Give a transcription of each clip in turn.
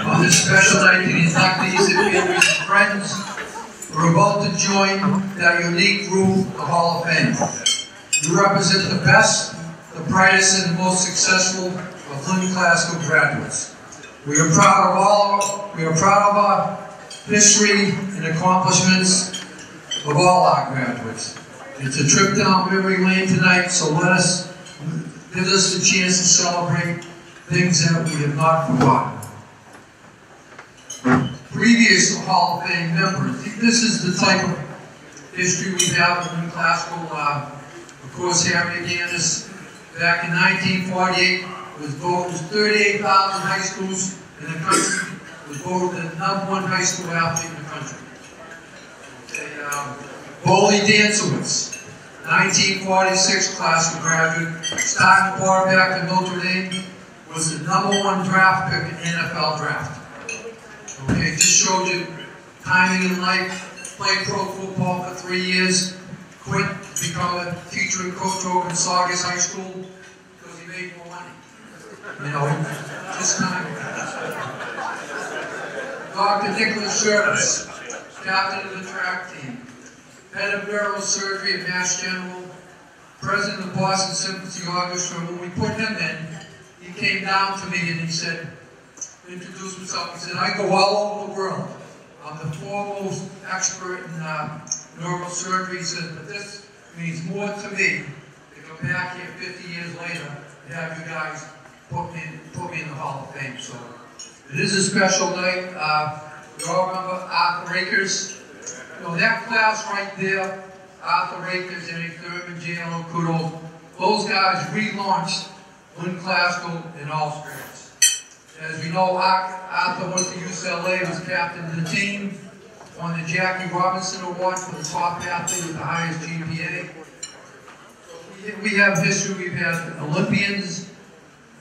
On this special night, the inductees and families and friends are about to join that unique group of Hall of Fame. You represent the best, the brightest, and the most successful of Lynn Classical graduates. We are proud of our history and accomplishments of all our graduates. It's a trip down memory lane tonight, so give us the chance to celebrate things that we have not forgotten. Previous Hall of Fame members, this is the type of history we have in classical. Of course, Harry began this back in 1948. Was voted 38,000 high schools in the country. Was voted the #1 high school athlete in the country. Boley Dansowitz, 1946 classical graduate, starting quarterback in Notre Dame, was the #1 draft pick in the NFL draft. Okay, just showed you timing in life. Played pro football for 3 years, quit to become a teacher and coach over in Saugus High School because he made more money. You know, just time. Dr. Nicholas Shirtus, captain of the track team, head of MERRILL surgery at Mass General, president of the Boston Symphony Orchestra. When we put him in, he came down to me and he said, introduced himself, he said, I go all over the world. I'm the foremost expert in neurosurgery. He said, but this means more to me to come back here 50 years later and have you guys put me in the Hall of Fame. So it is a special night. We all remember Arthur Akers. You know, that class right there, Arthur Akers, Eddie Thurman, J.L. Kudo, those guys relaunched Lynn Classical in all spirits. As we know, Arthur went to UCLA, was captain of the team, won the Jackie Robinson Award for the top athlete with the highest GPA. We have history. We've had Olympians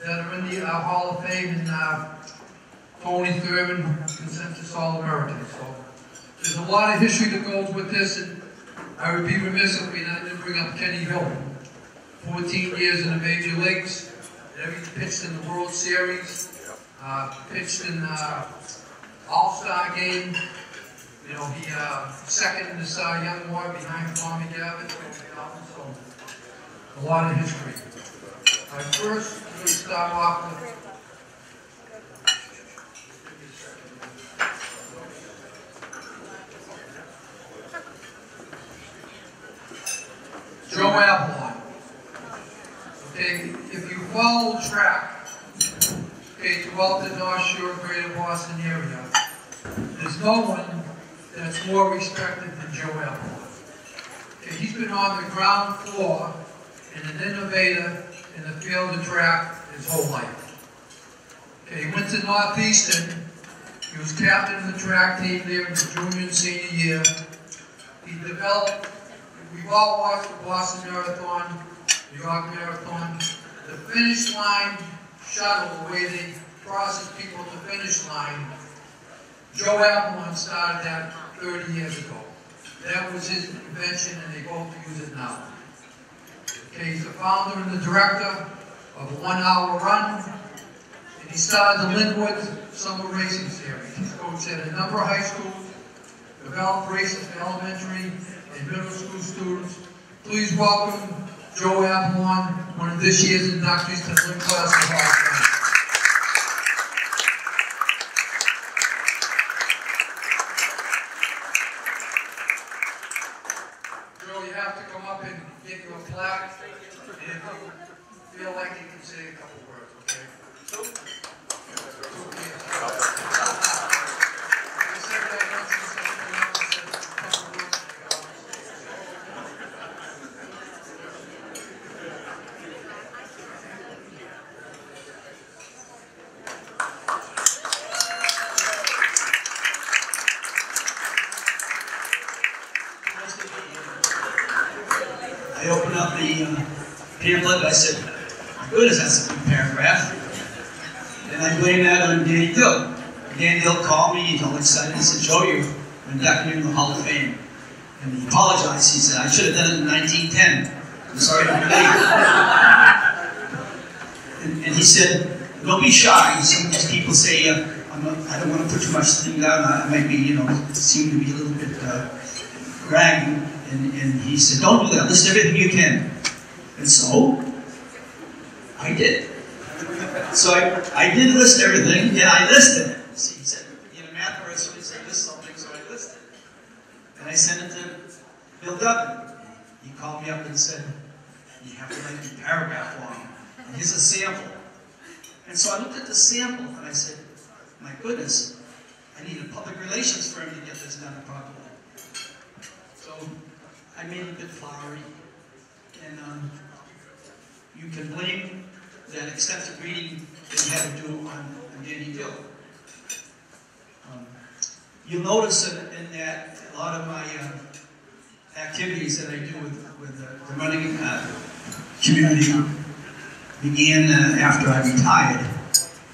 that are in the Hall of Fame, and Tony Thurman, consensus All-American. So there's a lot of history that goes with this, and I would be remiss if we didn't bring up Kenny Hill. 14 years in the major leagues, pitched in the World Series. Pitched in the All-Star game. You know, he second in the Cy Young Award behind Tommy Gavin. So a lot of history. First, we're going to start off with Joe ABELON. Okay, if you follow track, throughout the North Shore, Greater Boston area, there's no one that's more respected than Joe ABELON. Okay, he's been on the ground floor and an innovator in the field of track his whole life. Okay, he went to Northeastern. He was captain of the track team there in the junior and senior year. He developed, we've all watched the Boston Marathon, New York Marathon, the finish line shuttle, the way they process people at the finish line. Joe ABELON started that 30 years ago. That was his invention, and they both use it now. Okay, he's the founder and the director of a 1 hour run, and he started the Linwood Summer Racing Series. He's coached at a number of high schools, developed races for elementary and middle school students. Please welcome Joe ABELON, one of this year's inductees to the Lynn Classical Hall of Fame. Joe, you have to come up and get you a plaque, and if you feel like you can say a couple words, okay? I opened up the pamphlet, I said, my goodness, that's a good paragraph. And I blamed that on Danny Dill. Danny Dill called me, he's all excited. He said, Joe, you're inducted into the Hall of Fame. And he apologized. He said, I should have done it in 1910. I'm sorry to be late. And he said, don't be shy. Some of these people say, I don't want to put too much thing down. I might be, seem to be a little bit bragging. And he said, don't do that. List everything you can. And so, I did. So I did list everything, and I listed it. See, he said, math person would say list something, so I listed it. And I sent it to Bill Duggan. He called me up and said, you have to write a paragraph long. And here's a sample. And so I looked at the sample, and I said, my goodness, I need a public relations firm to get this done properly. So I made it a bit flowery, and you can blame that extensive reading that you had to do on Danny DILL. You'll notice in that a lot of my activities that I do with the running community began after I retired.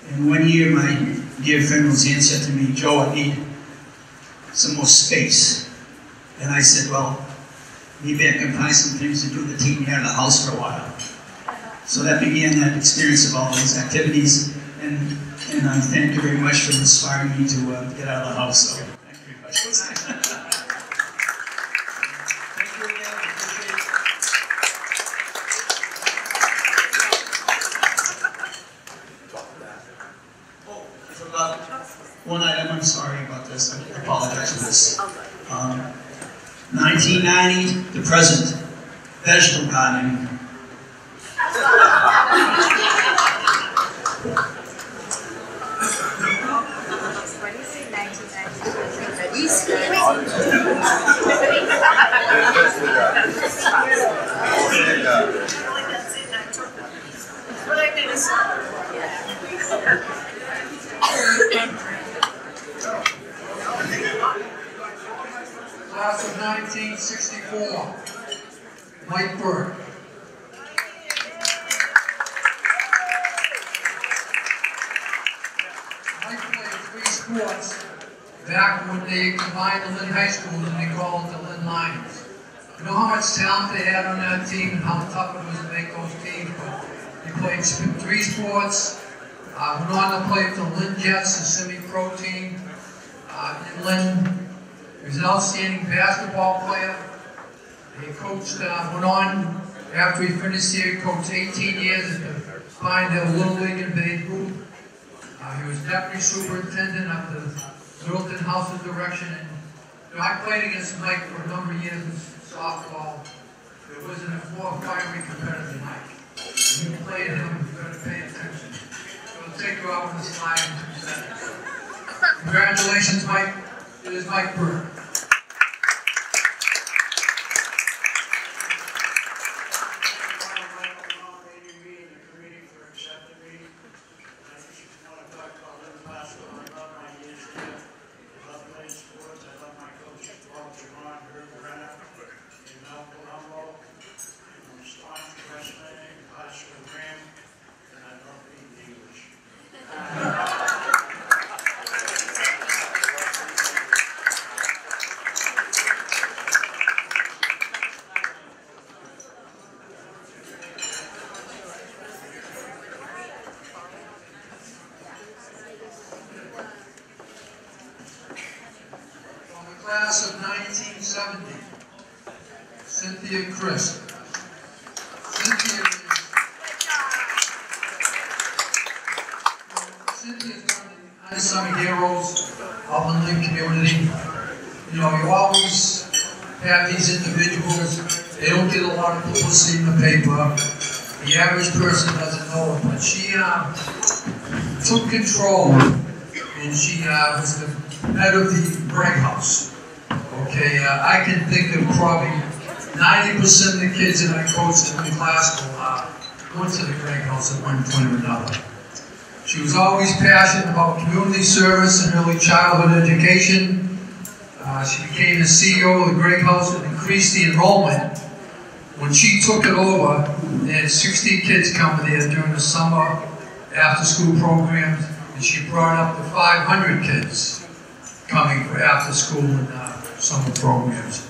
And one year my dear friend Roseanne said to me, Joe, I need some more space. And I said, well, maybe I can find some things to do to keep me out of the house for a while. So that began that experience of all these activities, and I thank you very much for inspiring me to get out of the house. So thank you very much. Thank you again. I appreciate it. Oh, I forgot one item. I'm sorry about this. I apologize for this. 1990 to present, vegetable gardening. Class of 1964, Mike Burke. Mike played 3 sports back when they combined the Lynn High School and they called it the Lynn Lions. You know how much talent they had on that team and how tough it was to make those teams, but he played 3 sports, went on to play for the Lynn Jets, a semi-pro team in Lynn. He was an outstanding basketball player. He coached, went on, after he finished here, he coached 18 years at the Pinedale Little League in Bay Group. He was deputy superintendent of the Littleton House of Direction. And I played against Mike for a number of years in softball. There wasn't a more fiery competitor than Mike. When you played him, you got to pay attention. So I'll take you out on the slide in 2 seconds. Congratulations, Mike. It is Mike Burke. Class of 1970, Cynthia Crisp. Cynthia is one of the unsung heroes of the Lynn community. You know, you always have these individuals, they don't get a lot of publicity in the paper. The average person doesn't know it, but she took control, and she was the head of the Greg House. Okay, I can think of probably 90% of the kids that I coached in the class went to the Greg House at one point or another. She was always passionate about community service and early childhood education. She became the CEO of the Greg House and increased the enrollment. When she took it over, they had 60 kids coming there during the summer after-school programs, and she brought up to 500 kids coming for after-school and summer programs.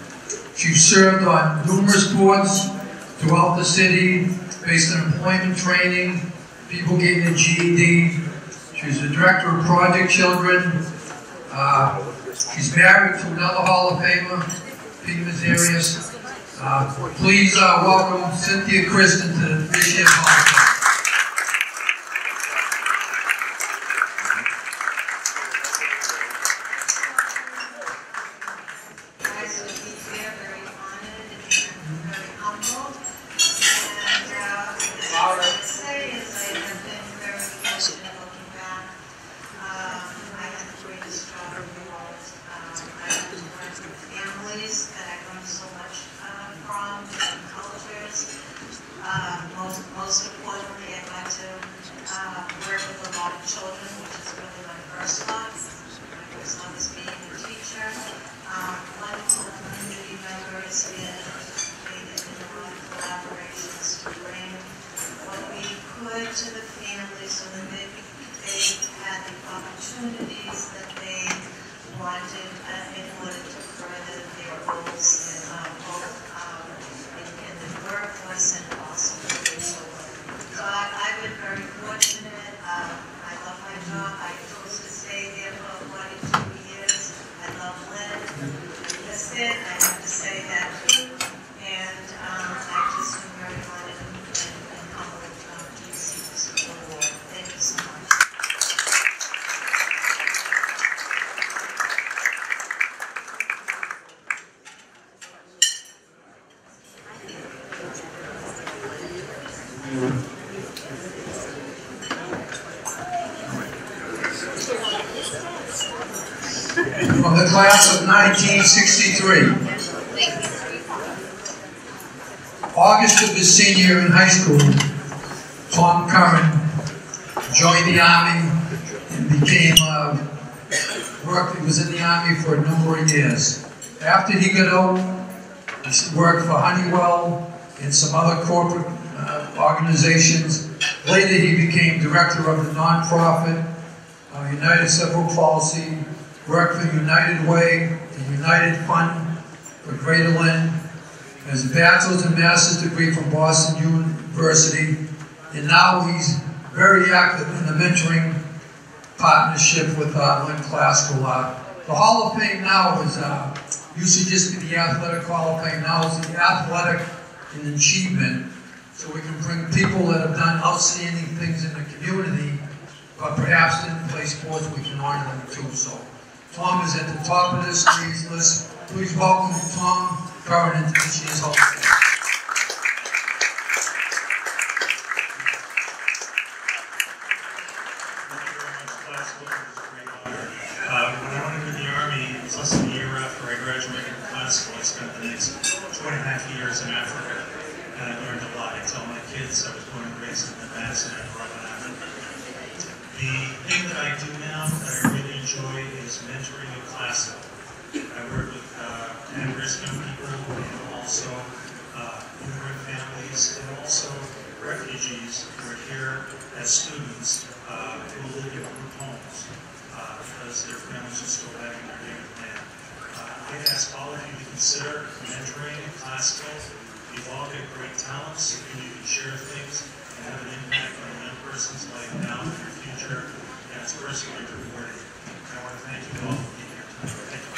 She served on numerous boards throughout the city based on employment training, people getting a GED. She's the director of Project Children. She's married to another Hall of Famer, Peter Mazarius. Please welcome Cynthia Kristen to the this year's Hall of Fame. Most importantly, I got to work with a lot of children, which is really my first love. My first love is being a teacher. Wonderful community members, and they did a lot of collaborations to bring what we could to the families so that they had the opportunities that they wanted in order to further their goals both in the workforce and also for their children. So I've been very fortunate. I love my job. I chose to stay there for 42 years. I love Lynn. That's it. I have to say that. And I've just been very honored and humbled to receive this award. Thank you so much. From the class of 1963. August of his senior year in high school, Tom Curran joined the Army and became, he was in the Army for a number of years. After he got out, he worked for Honeywell and some other corporate organizations. Later he became director of the nonprofit United Civil Policy, worked for United Way, the United Fund for Greater Lynn, has a bachelor's and master's degree from Boston University, and now he's very active in the mentoring partnership with Lynn Classical. The Hall of Fame now is, used to just be the Athletic Hall of Fame, now it's the Athletic and Achievement, so we can bring people that have done outstanding things in the community, but perhaps didn't play sports, we can honor them too. So Tom is at the top of this list. Please welcome Tom Curran into this year's Hall of Fame. When I went into the Army, it was less than a year after I graduated from classical. I spent the next 2.5 years in Africa, and I learned a lot. I tell my kids I was born and raised in the Madison, I grew up in Africa. The thing that I do now that I really enjoy is mentoring in classical. I work with at-risk young people and also immigrant families and also refugees who are here as students who live in group homes because their families are still having their native land. I'd ask all of you to consider mentoring in classical. You've all got great talents and you can share things and have an impact on a young person's life now and their future, and it's personally rewarding. I want to thank you all for being here tonight. Thank you.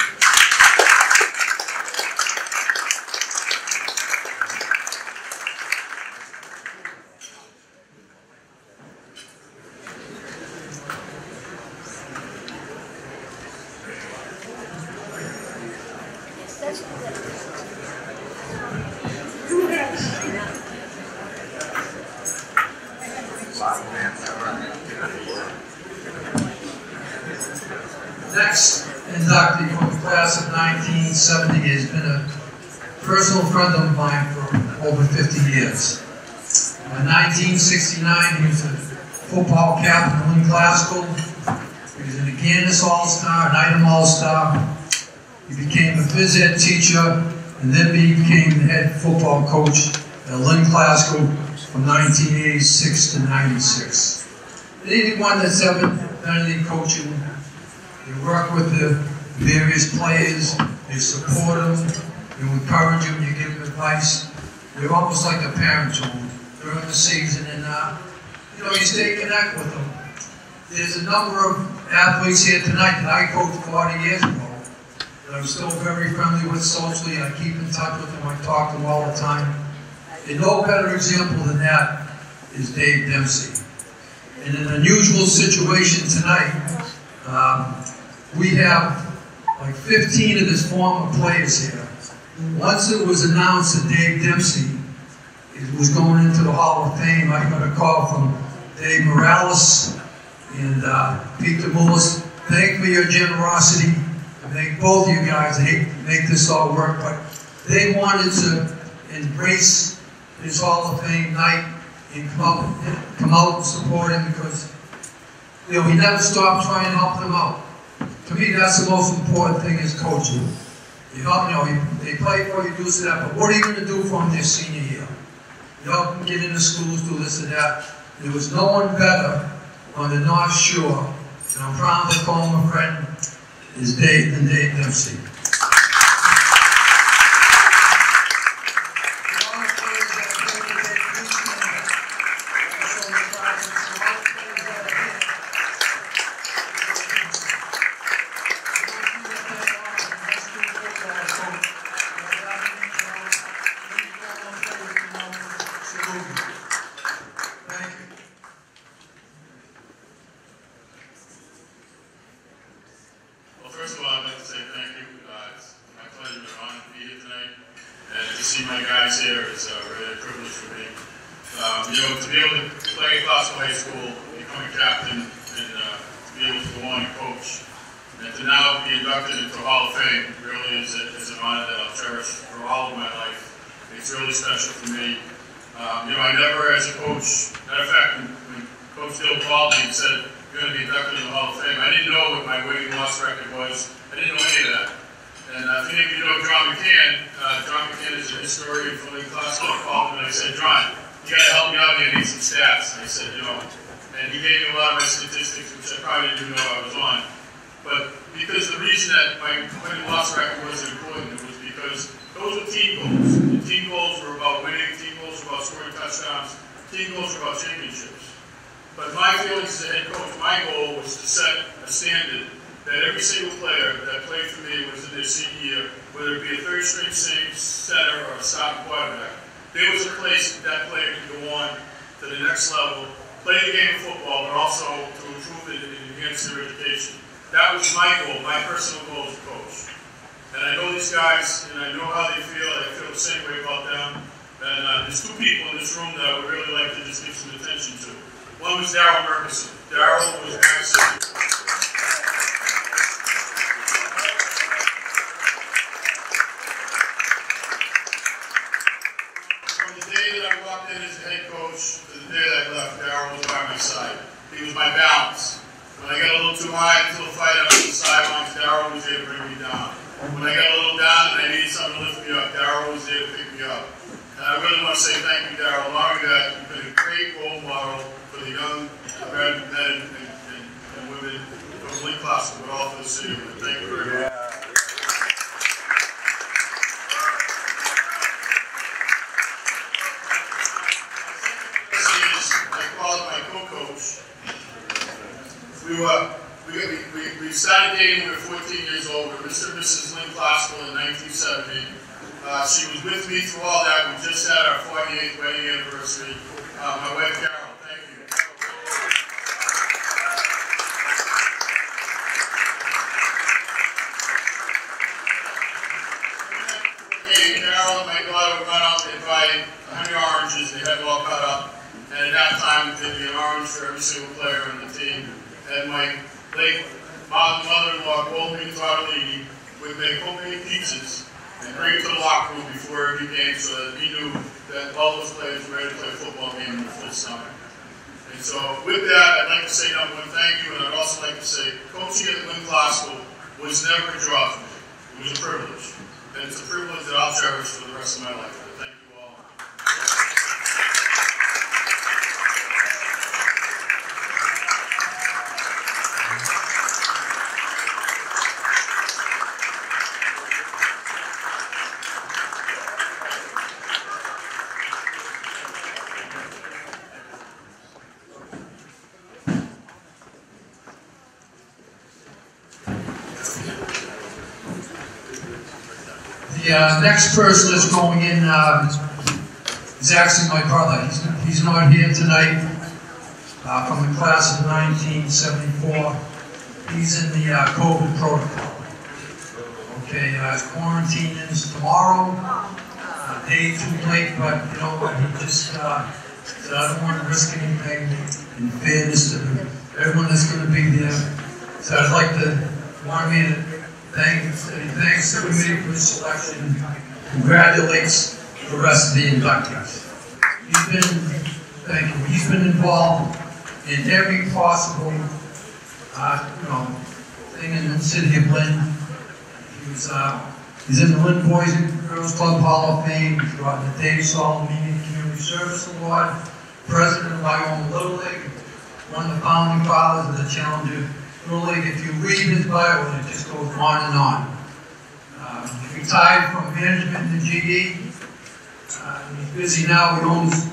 Next inductee from the class of 1970 has been a personal friend of mine for over 50 years. In 1969, he was a football captain in Lynn Classical. He was an Aganis All-Star, an Item All-Star. He became a phys ed teacher, and then he became the head football coach at Lynn Classical from 1986 to 96. Anyone that's ever done any coaching, you work with the various players, you support them, you encourage them, you give them advice. You're almost like a parent to them during the season, and you stay connected with them. There's a number of athletes here tonight that I coached 40 years ago that I'm still very friendly with socially. I keep in touch with them. I talk to them all the time. And no better example than that is Dave Dempsey. In an unusual situation tonight, we have like 15 of his former players here. Once it was announced that Dave Dempsey was going into the Hall of Fame, I got a call from Dave Morales and Peter Mullis. Thank you for your generosity. I thank both of you guys. I hate to make this all work, but they wanted to embrace his Hall of Fame night and come out and support him because, you know, he never stopped trying to help them out. To me, that's the most important thing as coaching. You help, you know, they play for you, do this and that, but what are you going to do for them their senior year? You help them get into schools, do this and that. There was no one better on the North Shore, and I'm proud to call him a friend, than Dave Dempsey. First of all, I'd like to say thank you. It's my pleasure and honor to be here tonight. And to see my guys here is really a privilege for me. You know, to be able to play Glasgow High School, become a captain, and to be able to go on and coach, and to now be inducted into the Hall of Fame really is an honor that I'll cherish for all of my life. It's really special for me. You know, I never, as a coach, matter of fact, when Coach DILL called me and said, "You're going to be inducted in the Hall of Fame," I didn't know what my winning loss record was. I didn't know any of that. And if any of you know John McCann is a historian from the class. I called him and I said, "John, you got to help me out here. I need some stats." And I said, you know, and he gave me a lot of my statistics, which I probably didn't know I was on. But because the reason that my winning loss record wasn't important was because those were team goals. And team goals were about winning. Team goals were about scoring touchdowns. Team goals were about championships. But my feelings as a head coach, my goal was to set a standard that every single player that played for me was in their senior year, whether it be a third-string center or a starting quarterback, there was a place that player could go on to the next level, play the game of football, but also to improve it and enhance their education. That was my goal, my personal goal as a coach. And I know these guys, and I know how they feel. I feel the same way about them. And there's two people in this room that I would really like to just give some attention to. One was Darryl Murkison. Darryl was my assistant. From the day that I walked in as a head coach to the day that I left, Darryl was by my side. He was my balance. When I got a little too high into the fight up on the sidelines, Darryl was there to bring me down. When I got a little down and I needed something to lift me up, Darryl was there to pick me up. And I really want to say thank you, Darryl. Not only that, you've been a great role model for the young American men and women from Lynn class, but all for the city. Thank you very much. I called my co-coach. We started dating when we were 14 years old. We were Mr. and Mrs. Lynn Classical in 1970. She was with me through all that. We just had our 48th wedding anniversary. My wife, Carol, thank you. Hey, Carol and my daughter would run out and buy 100 oranges. They had it all cut up. And at that time, there'd be an orange for every single player on the team. And my late mother-in-law, Colby Tortellini, would make homemade pizzas and bring it to the locker room before every game so that we knew that all those players were ready to play a football game in the full summer. And so with that, I'd like to say number one, thank you, and I'd also like to say coaching at Lynn Classical was never a job for me. It was a privilege. And it's a privilege that I'll cherish for the rest of my life. Thank you all. The next person that's going in is actually my brother. He's not here tonight, from the class of 1974. He's in the COVID protocol. Okay, quarantine is tomorrow. Day too late, but you know what? He just said, I don't want to risk anything in fairness to everyone that's going to be there. So I'd like to want me to thanks the committee for the selection. Congratulates the rest of the inductees. He's been involved in every possible thing in the city of Lynn. He's in the Lynn Boys and Girls Club Hall of Fame. He's gotten the Dave Solomon Community Service Award, president of Wyoming Little League, one of the founding fathers of the Challenger Little League. If you read his bio, it just goes on and on. He retired from management in the GE. He's busy now. He owns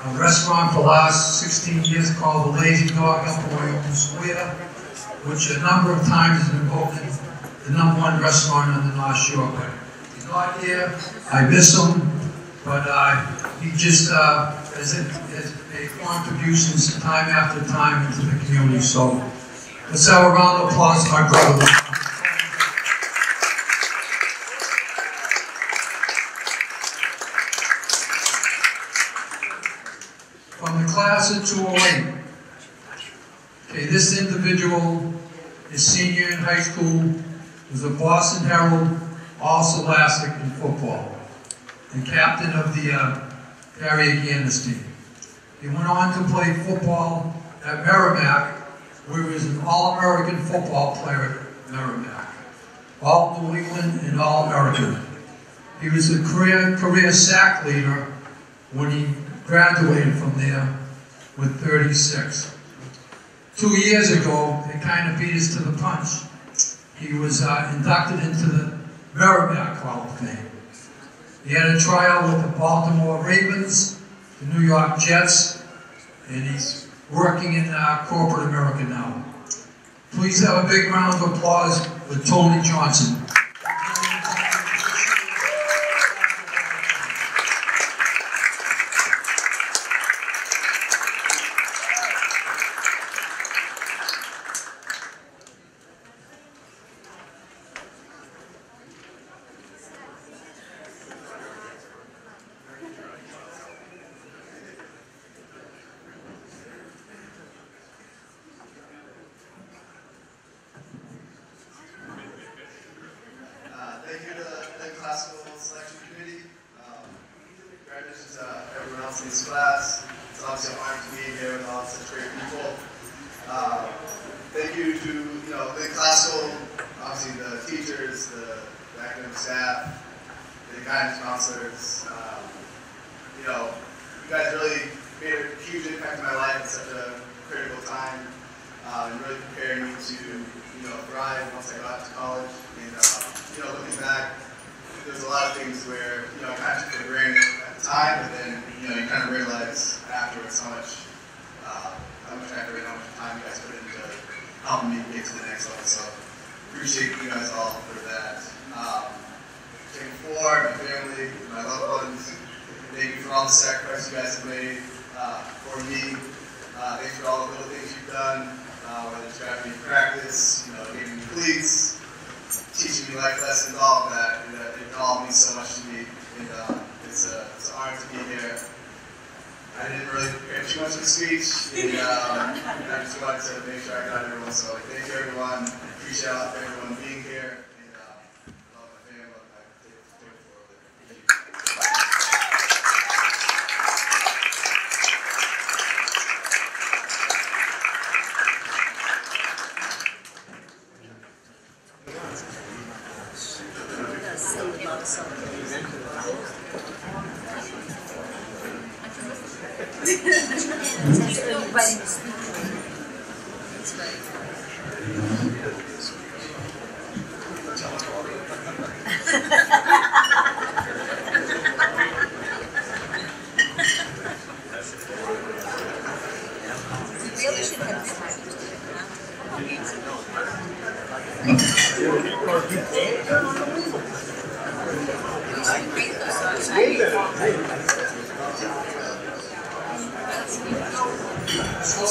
a restaurant for the last 16 years called the LEJA up in Wyoming Square, which a number of times has been voted the #1 restaurant on the North Shore. But he's not here. I miss him, but he just has made contributions time after time into the community. So let's have a round of applause for my brother. From the class of 208. Okay, this individual is senior in high school, was a Boston Herald All-Scholastic in football, and captain of the Harriet Ganners team. He went on to play football at Merrimack, where he was an All-American football player at Merrimack, All-New England and All-American. He was a career sack leader when he graduated from there with 36. 2 years ago, they kind of beat us to the punch. He was inducted into the Merrimack Hall of Fame. He had a tryout with the Baltimore Ravens, the New York Jets, and he's working in corporate America now. Please have a big round of applause for Tony Johnson. Thank you to the classical selection committee. Congratulations to everyone else in this class. It's obviously an honor to be here with all such great people. Thank you to the classical, obviously the teachers, the academic staff, the guidance counselors. You guys really made a huge impact in my life at such a critical time, and really prepared me to thrive once I got to college. And looking back, there's a lot of things where I kind of took for granted at the time, but then you kind of realize afterwards how much effort and how much time you guys put into helping me get to the next level. So appreciate you guys all for that. Thank you for my family, my loved ones. Thank you for all the sacrifice you guys have made for me. Thanks for all the little things you've done, whether it's driving me to practice, giving me cleats, teaching me life lessons, all of that. It all means so much to me, and it's an honor to be here. I didn't really prepare too much of a speech, and I just wanted to make sure I got everyone. So thank you, everyone. Appreciate everyone being here, and love my family, love my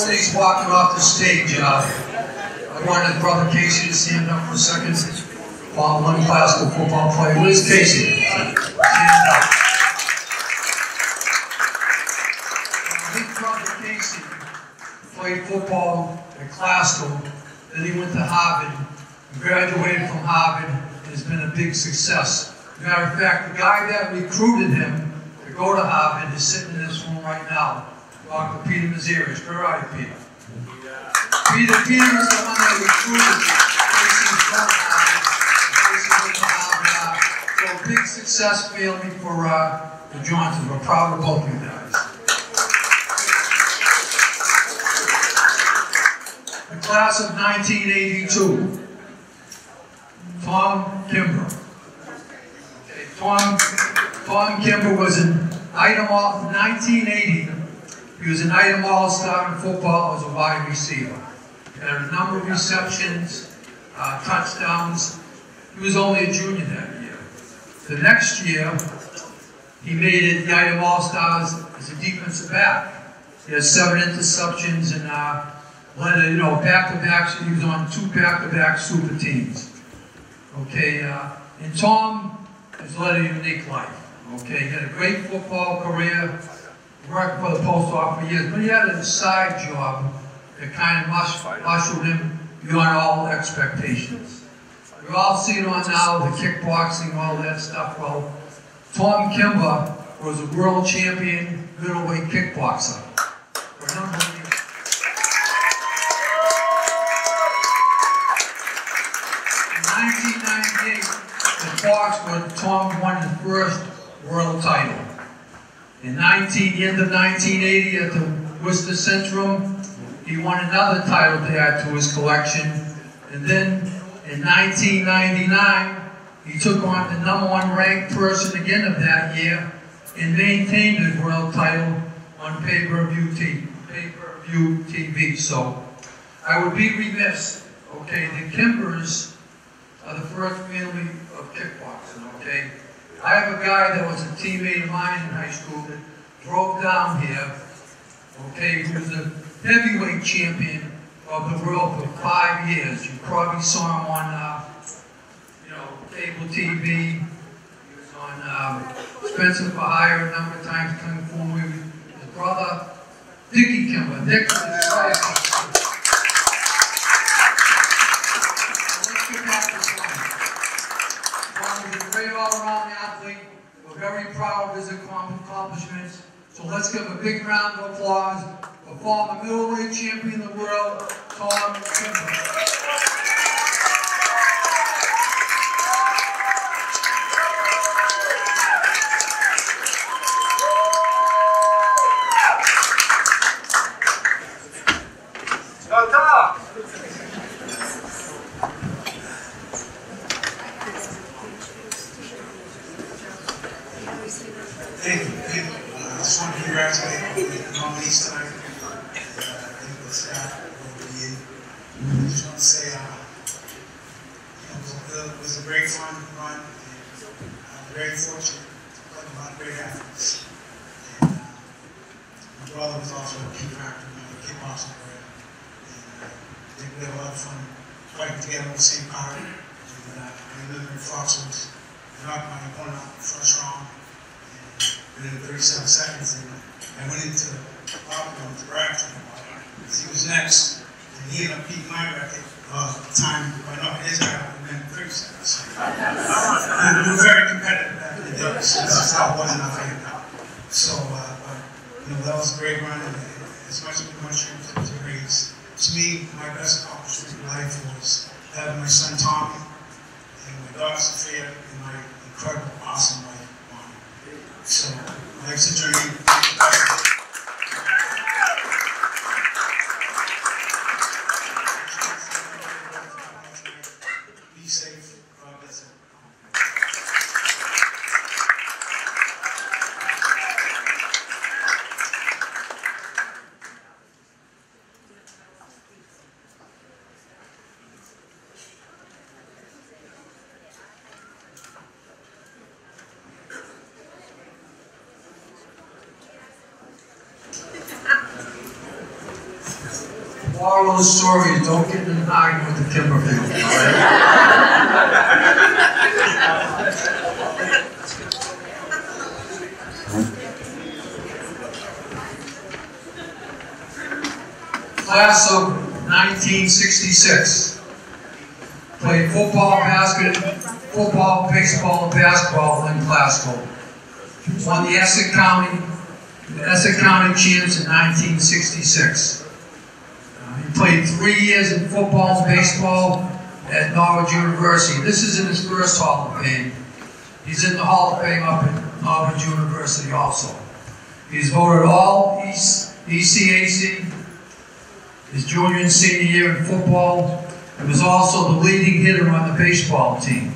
when he's walking off the stage, I wanted Brother Casey to stand up for a second. While one classical football player. Where's Casey? Stand up. His brother Casey played football at Glasgow, then he went to Harvard, and graduated from Harvard, and has been a big success. Matter of fact, the guy that recruited him to go to Harvard is sitting in this room right now, Dr. Peter Maziris. Where are you, Peter? Peter is the one that recruited Casey to go to Harvard. So a big success family for the Johnsons. We're proud of both of you guys. The class of 1982. Tom Kimber. Okay, Tom Kimber was an item all 1980. He was an item all-star in football as a wide receiver. He had a number of receptions, touchdowns. He was only a junior that year. The next year, he made it the item all-stars as a defensive back. He had 7 interceptions and led a, back-to-backs. He was on 2 back-to-back super teams. Okay, and Tom has led a unique life. Okay, he had a great football career, worked for the post office for years, but he had a side job that kind of muscled him beyond all expectations. We're all seeing on now, the kickboxing, all that stuff. Well, Tom Kimber was a world champion middleweight kickboxer for a number of years. In 1998, the box when Tom won his first world title. In the end of 1980 at the Worcester Centrum, he won another title to add to his collection. And then in 1999, he took on the #1 ranked person again of that year and maintained his world title on pay-per-view TV. So I would be remiss, okay, the Kimbers are the first family of kickboxing, okay? I have a guy that was a teammate of mine in high school that drove down here, okay, who was a heavyweight champion of the world for 5 years. You probably saw him on, cable TV. He was on Spencer for Hire a number of times, Kung Fu movie. His brother, Dickie Kimber. Nick was his wife. Let's get back to Tom. Tom was a great all-around athlete. We're very proud of his accomplishments. So let's give a big round of applause for former middleweight champion of the world, Tom Kimber. Thank you. I just want to congratulate the nominees tonight. I think it's Scott over you. I just want to say it was a great fun run. I'm very fortunate to play with a lot of great athletes. And my brother was also a key factor in my kickboxing career. And I think we had a lot of fun fighting together on the same card. And I remember in Fox was knocked my opponent out in the first round. Within 37 seconds, and I went into the locker room to brag to him because he was next, and he ended up beating my record time by knocking his guy out within 30 seconds. And we were very competitive back in the day, so this is how it was in our family. So, that was a great run, and as much as we want to raise, to me, my best accomplishment in life was having my son Tommy and my daughter Sophia and my incredible, awesome wife. So, life's a journey. Be safe. God bless you. moral of the story is don't get in an argument with the Kimber family, all right? Class of 1966. Played football, baseball, and basketball in Glasgow. Won the Essex County champs in 1966. He played 3 years in football and baseball at Norwich University. This is in his first Hall of Fame. He's in the Hall of Fame up at Norwich University also. He's voted all ECAC his junior and senior year in football. He was also the leading hitter on the baseball team.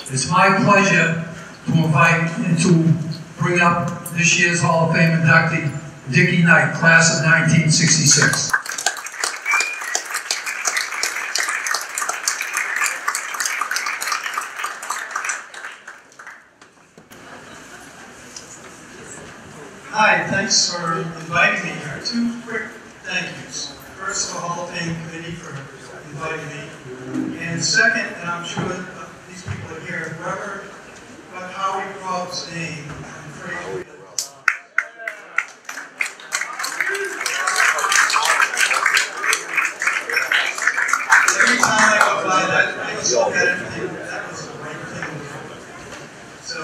It's my pleasure to invite and to bring up this year's Hall of Fame inductee, Dickie Knight, class of 1966. Hi, thanks for inviting me here. 2 quick thank yous. First, the Hall of Fame committee for inviting me. And second, and I'm sure these people are here, whoever got Howie Prob's name, I'm afraid we did. Every time I go by that, I just look at it and think that was the right thing to do. So,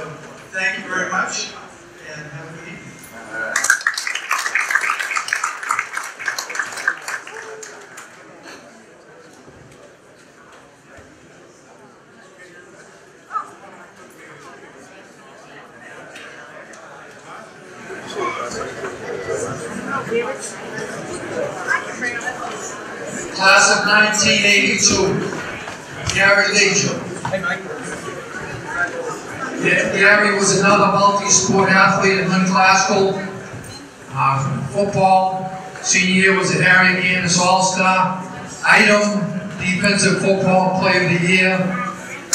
thank you very much, and have a good evening. Class of 1982, Gary LEJA. Gary was another multi-sport athlete at Lynn Glasgow. Football, senior year was a Harry Gannis All-Star. Item, Defensive Football Player of the Year,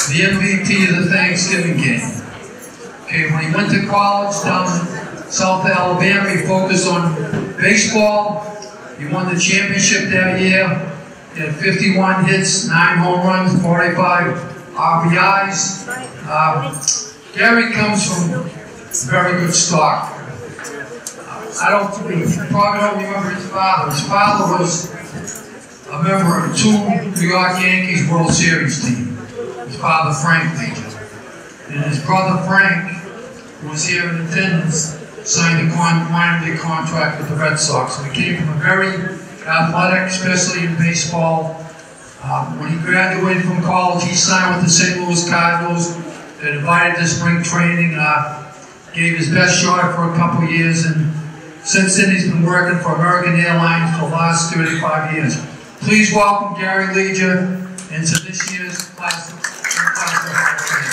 the MVP of the Thanksgiving game. Okay, when he went to college down in South Alabama, he focused on baseball. He won the championship that year. He had 51 hits, 9 home runs, 45 RBIs. Gary comes from very good stock. You probably don't remember his father. His father was a member of 2 New York Yankees World Series team. His father, Frank LEJA. And his brother, Frank, who was here in attendance, signed a minor league contract with the Red Sox. And he came from a very athletic, especially in baseball. When he graduated from college, he signed with the St. Louis Cardinals. They invited to spring training, gave his best shot for a couple years, and since then he's been working for American Airlines for the last 35 years. Please welcome Gary LEJA into this year's class of Hall of Fame.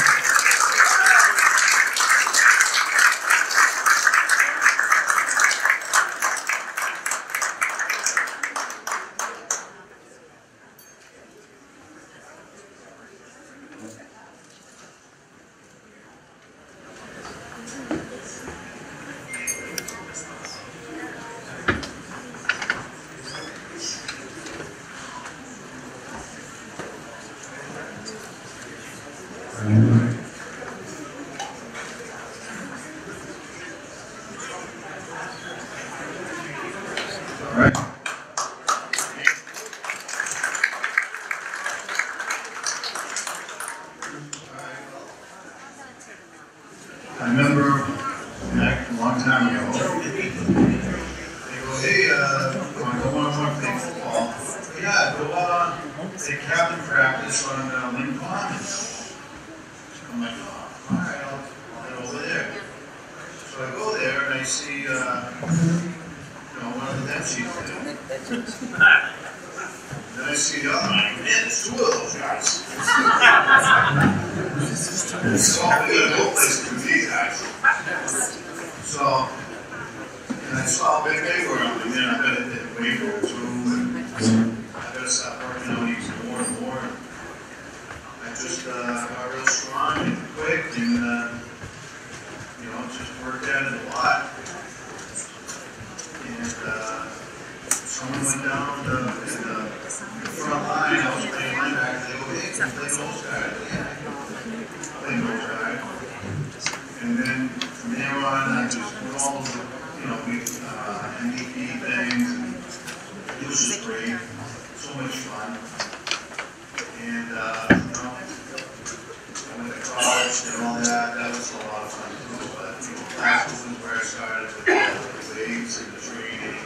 I remember back a long time ago, they go, hey, want to go on one thing football? Yeah, go take captain practice on Lynn Common. I'm like, oh, all right, I'll head over there. So I go there and I see, one of the Dempseys there. Then I see the other one, man, there's 2 of those guys. So we got no place to do these guys. So, and I saw how big they were. I mean, man, I better hit weight or 2, and I better start working out even more and more. I just got real strong and quick, and just worked at it a lot. And someone went down to And then from there on, I just put all of the, NDP things, and it was just great, so much fun. And, I went to college and all that, that was a lot of fun too. But, classes was where I started with the weights and the training and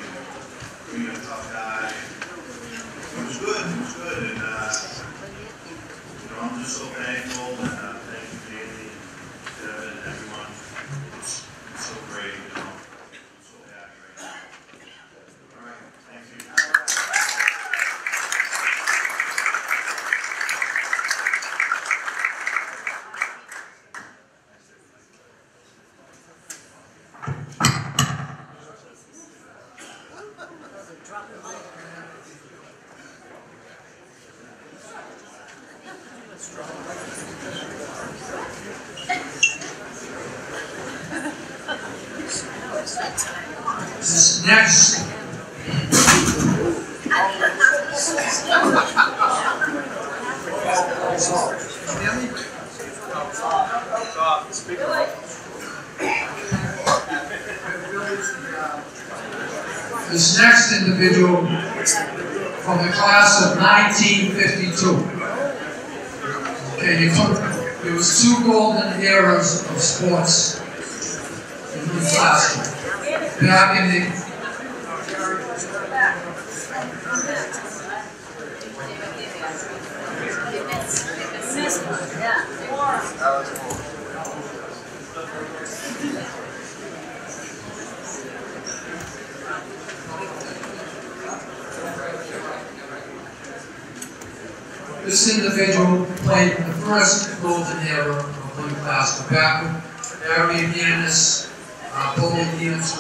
being a tough guy. It was good, and, I'm just so thankful, and thank you, Jamie, Deb, and everyone. It's so great, I'm so happy right now. All right, thank you. This next This next individual from the class of 1952. Okay, there was 2 golden eras of sports in the classroom. Back in the This individual played in the first golden era of Lynn class, back with Arian Yanis, Bowling Yanis.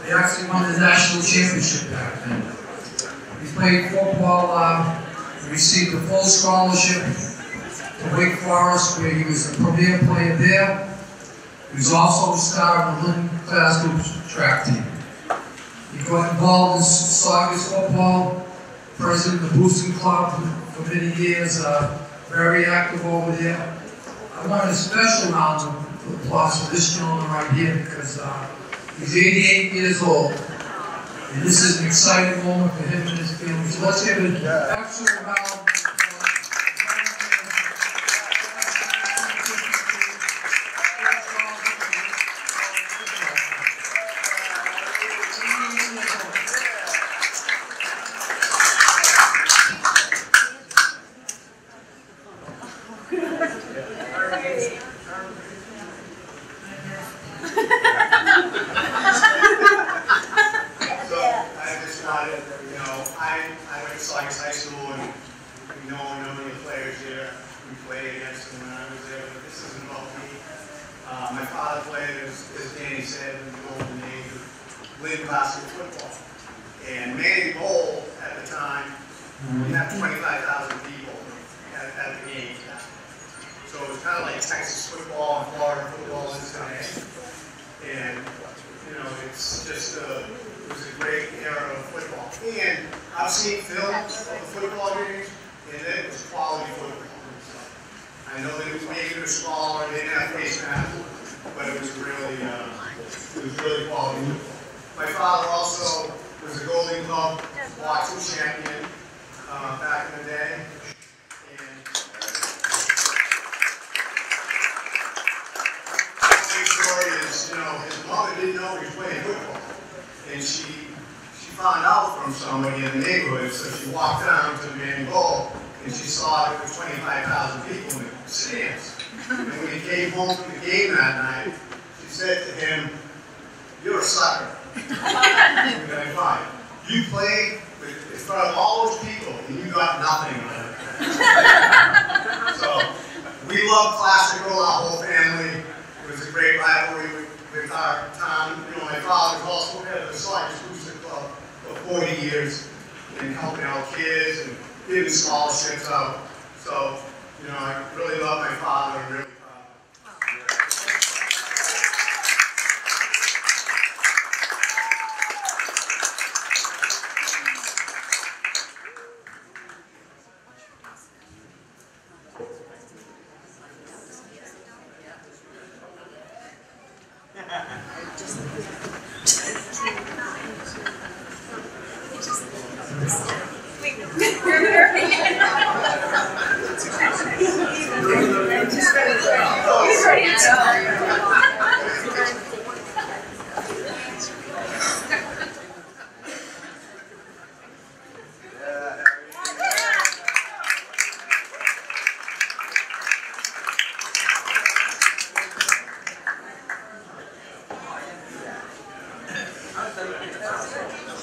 They actually won the national championship back then. He played football, received a full scholarship to Wake Forest, where he was a premier player there. He was also a star in the Lynn class group track team. He got involved in Saugus football, president of the boosting club for many years, very active over there. I want a special round of applause for this gentleman right here, because he's 88 years old, and this is an exciting moment for him and his family. So let's give it an excellent round of applause.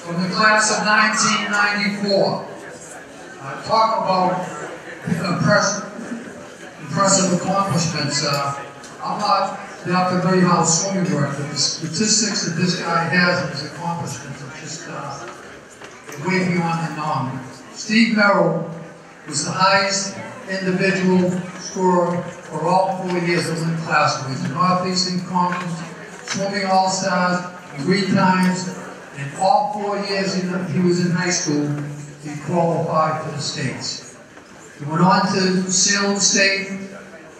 From the class of 1994, talk about impressive accomplishments. I'm not that familiar how swimming works, but the statistics that this guy has and his accomplishments are just way beyond the norm. Steve Merrill was the highest individual scorer for all 4 years of Lynn Classical. He's the Northeastern Conference Swimming All-Stars 3 times. In all 4 years he was in high school, he qualified for the states. He went on to Salem State,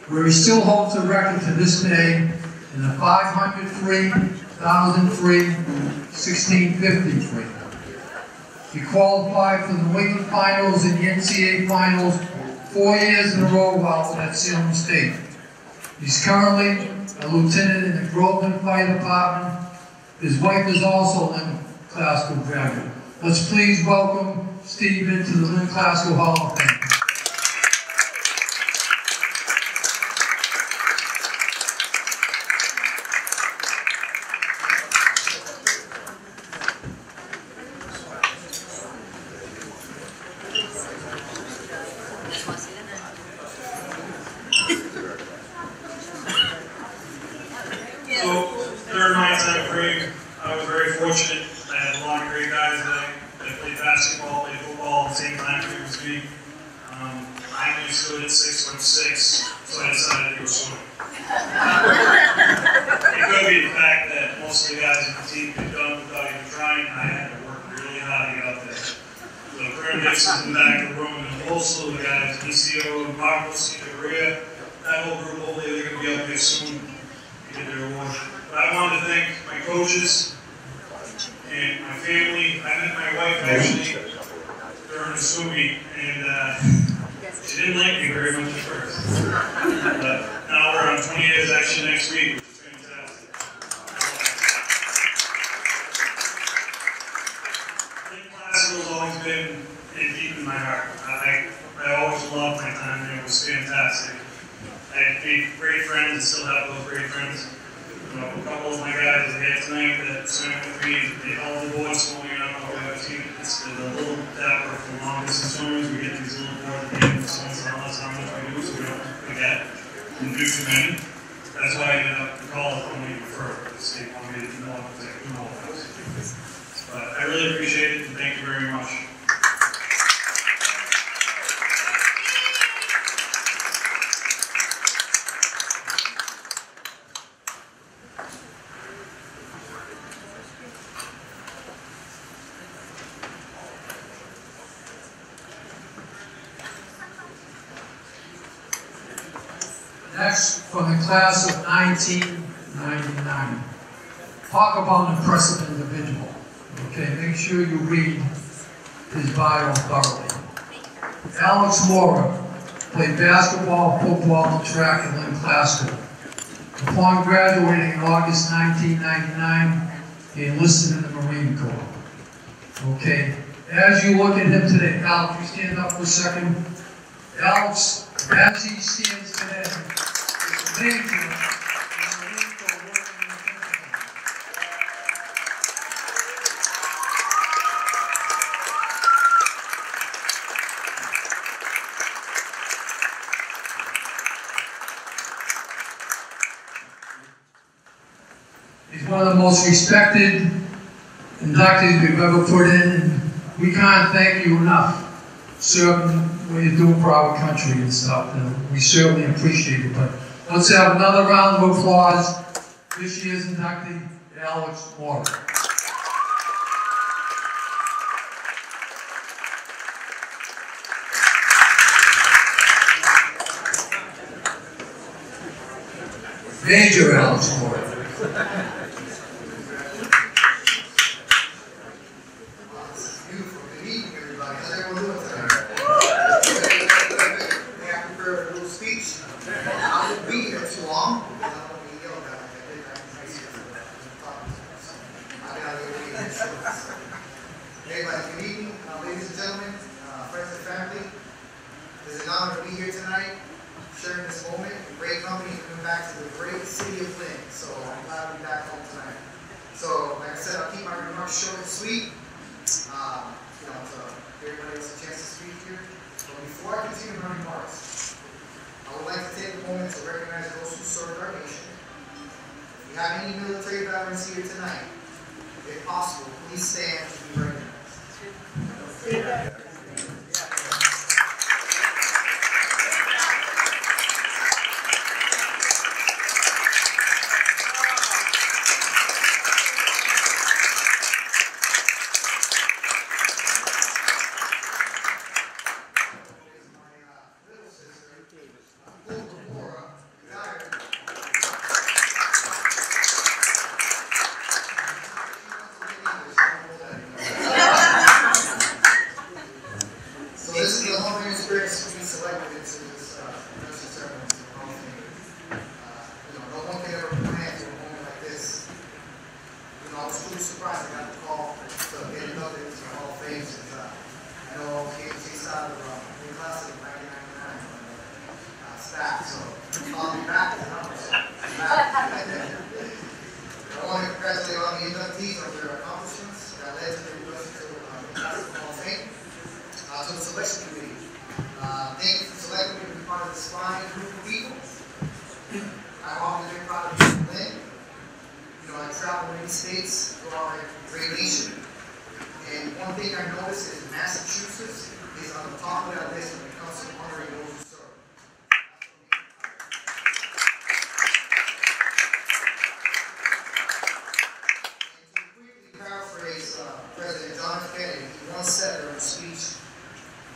where he still holds the record to this day in the 500 free, 1,000 free, 1650 free. He qualified for the New England Finals and the NCAA Finals 4 years in a row while at Salem State. He's currently a lieutenant in the Groveland Fire Department. His wife is also a Lynn Classical graduate. Let's please welcome Steve into the Lynn Classical Hall of Fame. Next, from the class of 1999. Talk about an impressive individual. Okay, make sure you read his bio thoroughly. Alex MORA played basketball, football, and track at Lynn Classical. Upon graduating in August 1999, he enlisted in the Marine Corps. Okay, as you look at him today, Alex, you stand up for a second. Alex, as he stands today, is amazing in the Marine Corps working in the He's one of the most respected inductees we've ever put in, and we can't thank you enough serving what you're doing for our country and stuff. And we certainly appreciate it. But let's have another round of applause. This year's inductee, Alex MORA. Major Alex MORA. sharing this moment. A great company coming back to the great city of Lynn. So I'm glad to be back home tonight. So, like I said, I'll keep my remarks short and sweet. You know, to give everybody else a chance to speak here. But before I continue my remarks, I would like to take a moment to recognize those who served our nation. If you have any military veterans here tonight, if possible, please stand to be recognized. I want to congratulate all the inductees on their accomplishments that led to the induction to the Hall of Fame. To the selection committee, thank you for selecting me to be part of this fine group of people. I've always been proud of you, Lynn. You know, I travel many states throughout our great nation, and one thing I noticed is Massachusetts is on the top of that list when it comes to honoring those who serve. President John F. Kennedy, he once said during a speech,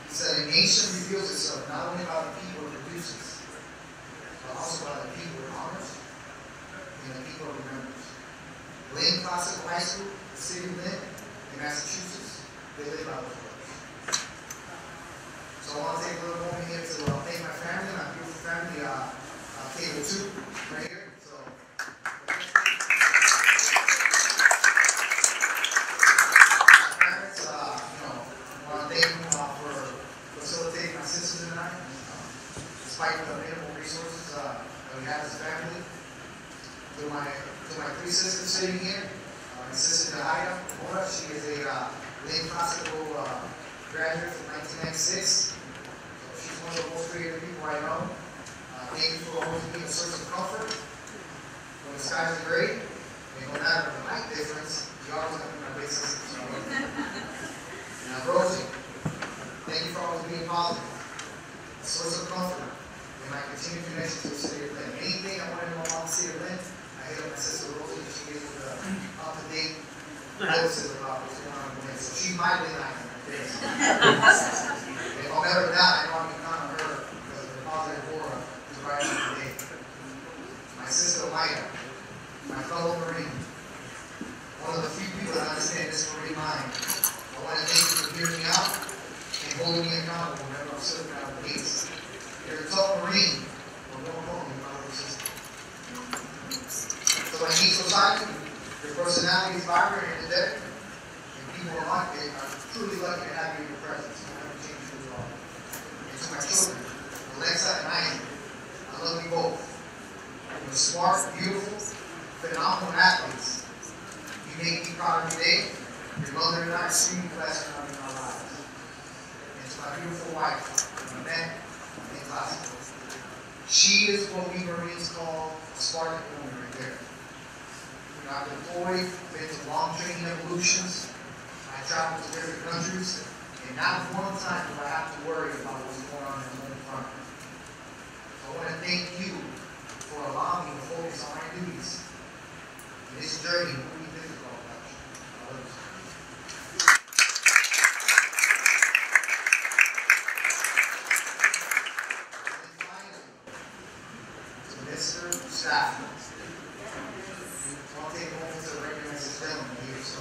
he said, a nation reveals itself not only by the people it produces, but also by the people it honors and the people it remembers. Lynn Classical High School, the city of Lynn, in Massachusetts, they live by those words. So I want to take a little moment here to thank my family, my beautiful family, Cable 2, right here. So, facilitate my sisters and I, despite the minimal resources that we have as a family. To my three sisters sitting here, my sister MORA, she is a Lynn Classical graduate from 1996. So she's one of the most creative people I know. Thank you for always being a source of comfort when the skies are gray, and no matter the light difference, you always have to be my big sister. So, now, Rosie, thank you for always being positive, a source of comfort, and my continued connection to the city of Lynn. Anything I want to know about the city of Lynn, I hit up my sister Rosie, and she gives me the up-to-date notices about what's going on in Lynn. So she's my Lynn icon. If I'm ever down, I know I can count on her because of the positive aura is right on the day. My sister Lynn, my fellow Marine, one of the few people that understand this Marine mind. I want to thank you for hearing me out and holding me accountable whenever I'm slipping out of the gates. You're a tough Marine, but more importantly, my little sister. So like NICHOLSON, your personality is vibrant and energetic, and people are like it. I'm truly lucky to have you in your presence. I never change who you are. And to my children, LEJA and I love you both. You're smart, beautiful, phenomenal athletes. You make me proud every day. Your mother and I are extremely blessed to have you in our lives. My beautiful wife, Lynn Classical. She is what we Marines call a Spartan woman right there. You know, I've deployed, been to long training evolutions, I traveled to different countries, and not one time do I have to worry about what's going on in the home front. So I want to thank you for allowing me to focus on my duties. And this journey will be difficult, actually. Mr. Staff. I'll take a moment to recognize this gentleman here, so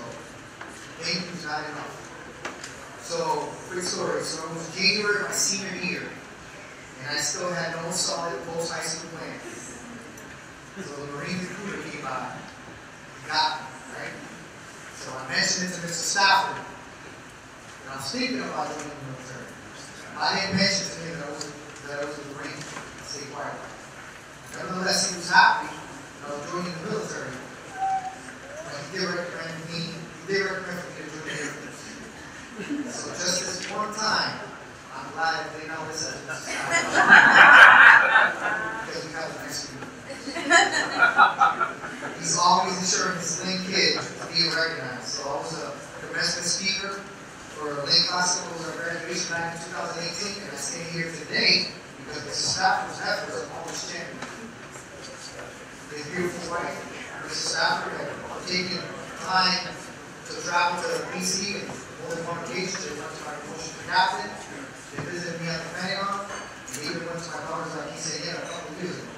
thank you is not enough. So, quick story. So it was January of my senior year, and I still had no solid post-high school plan. So the Marine recruiter came by. He got me, right? So I mentioned it to Mr. Stafford, and I was thinking about joining the military. I didn't mention to him that I was a Marine. I said, stay quiet. Nevertheless, he was happy joining the military. But he did recommend for me to join the Air Force. So just this one time, I'm glad they know this as because we have an extra. He's always ensuring his Lynn kid to be recognized. So I was a commencement speaker for Lynn Classical, was our graduation back in 2018, and I stand here today because the Stafford's efforts are always champion. His beautiful wife, Mrs. Stafford, had taken time to travel to DC and more than one occasion. They went to my promotion to captain. They visited me at the Pentagon. They even went to my daughter's INDUCTEE a couple of years ago.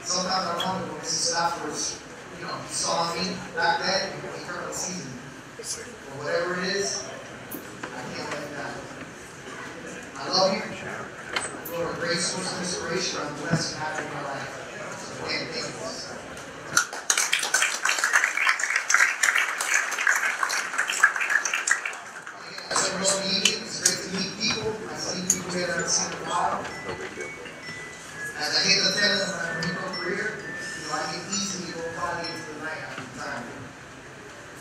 Sometimes I wonder when Mrs. Stafford was, he saw me back then, he currently sees me. But whatever it is, I can't let it down. I love you. You are a great source of inspiration. I'm blessed to have you in my life. So again, thank you. It's great to meet people. I see people that I haven't seen in a while. As I hit the tail end of my Marine career, I can easily go party into the night after time.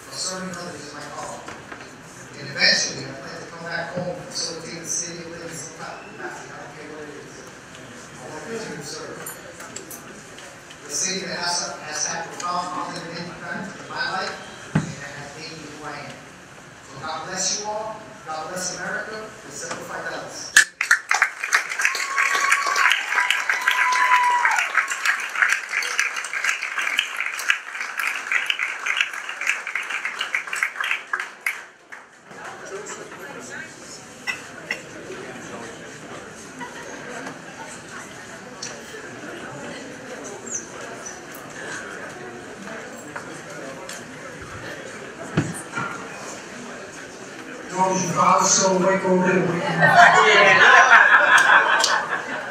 So serving others is my call. And eventually, I plan to come back home and facilitate the city of living some capacity. I don't care what it is. I want to continue to serve. The city that has had profound positive impact in my life and that has made me who I am. So God bless you all. God bless America. And simplify Dallas. Your father's still awake over there.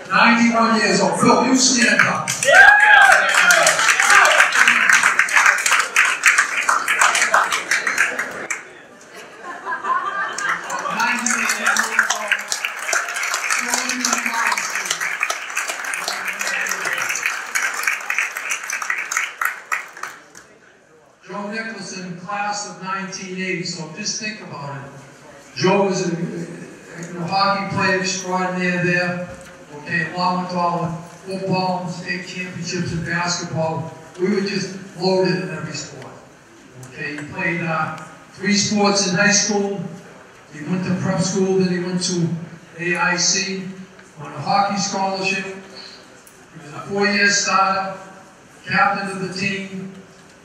91 years old. Phil, you stand up. Joe Nicholson, class of 1980. So just think about it. Joe was a hockey player extraordinaire there, okay, along with all the football and state championships and basketball. We were just loaded in every sport. Okay, he played 3 sports in high school. He went to prep school, then he went to AIC on a hockey scholarship. He was a 4-year starter, captain of the team,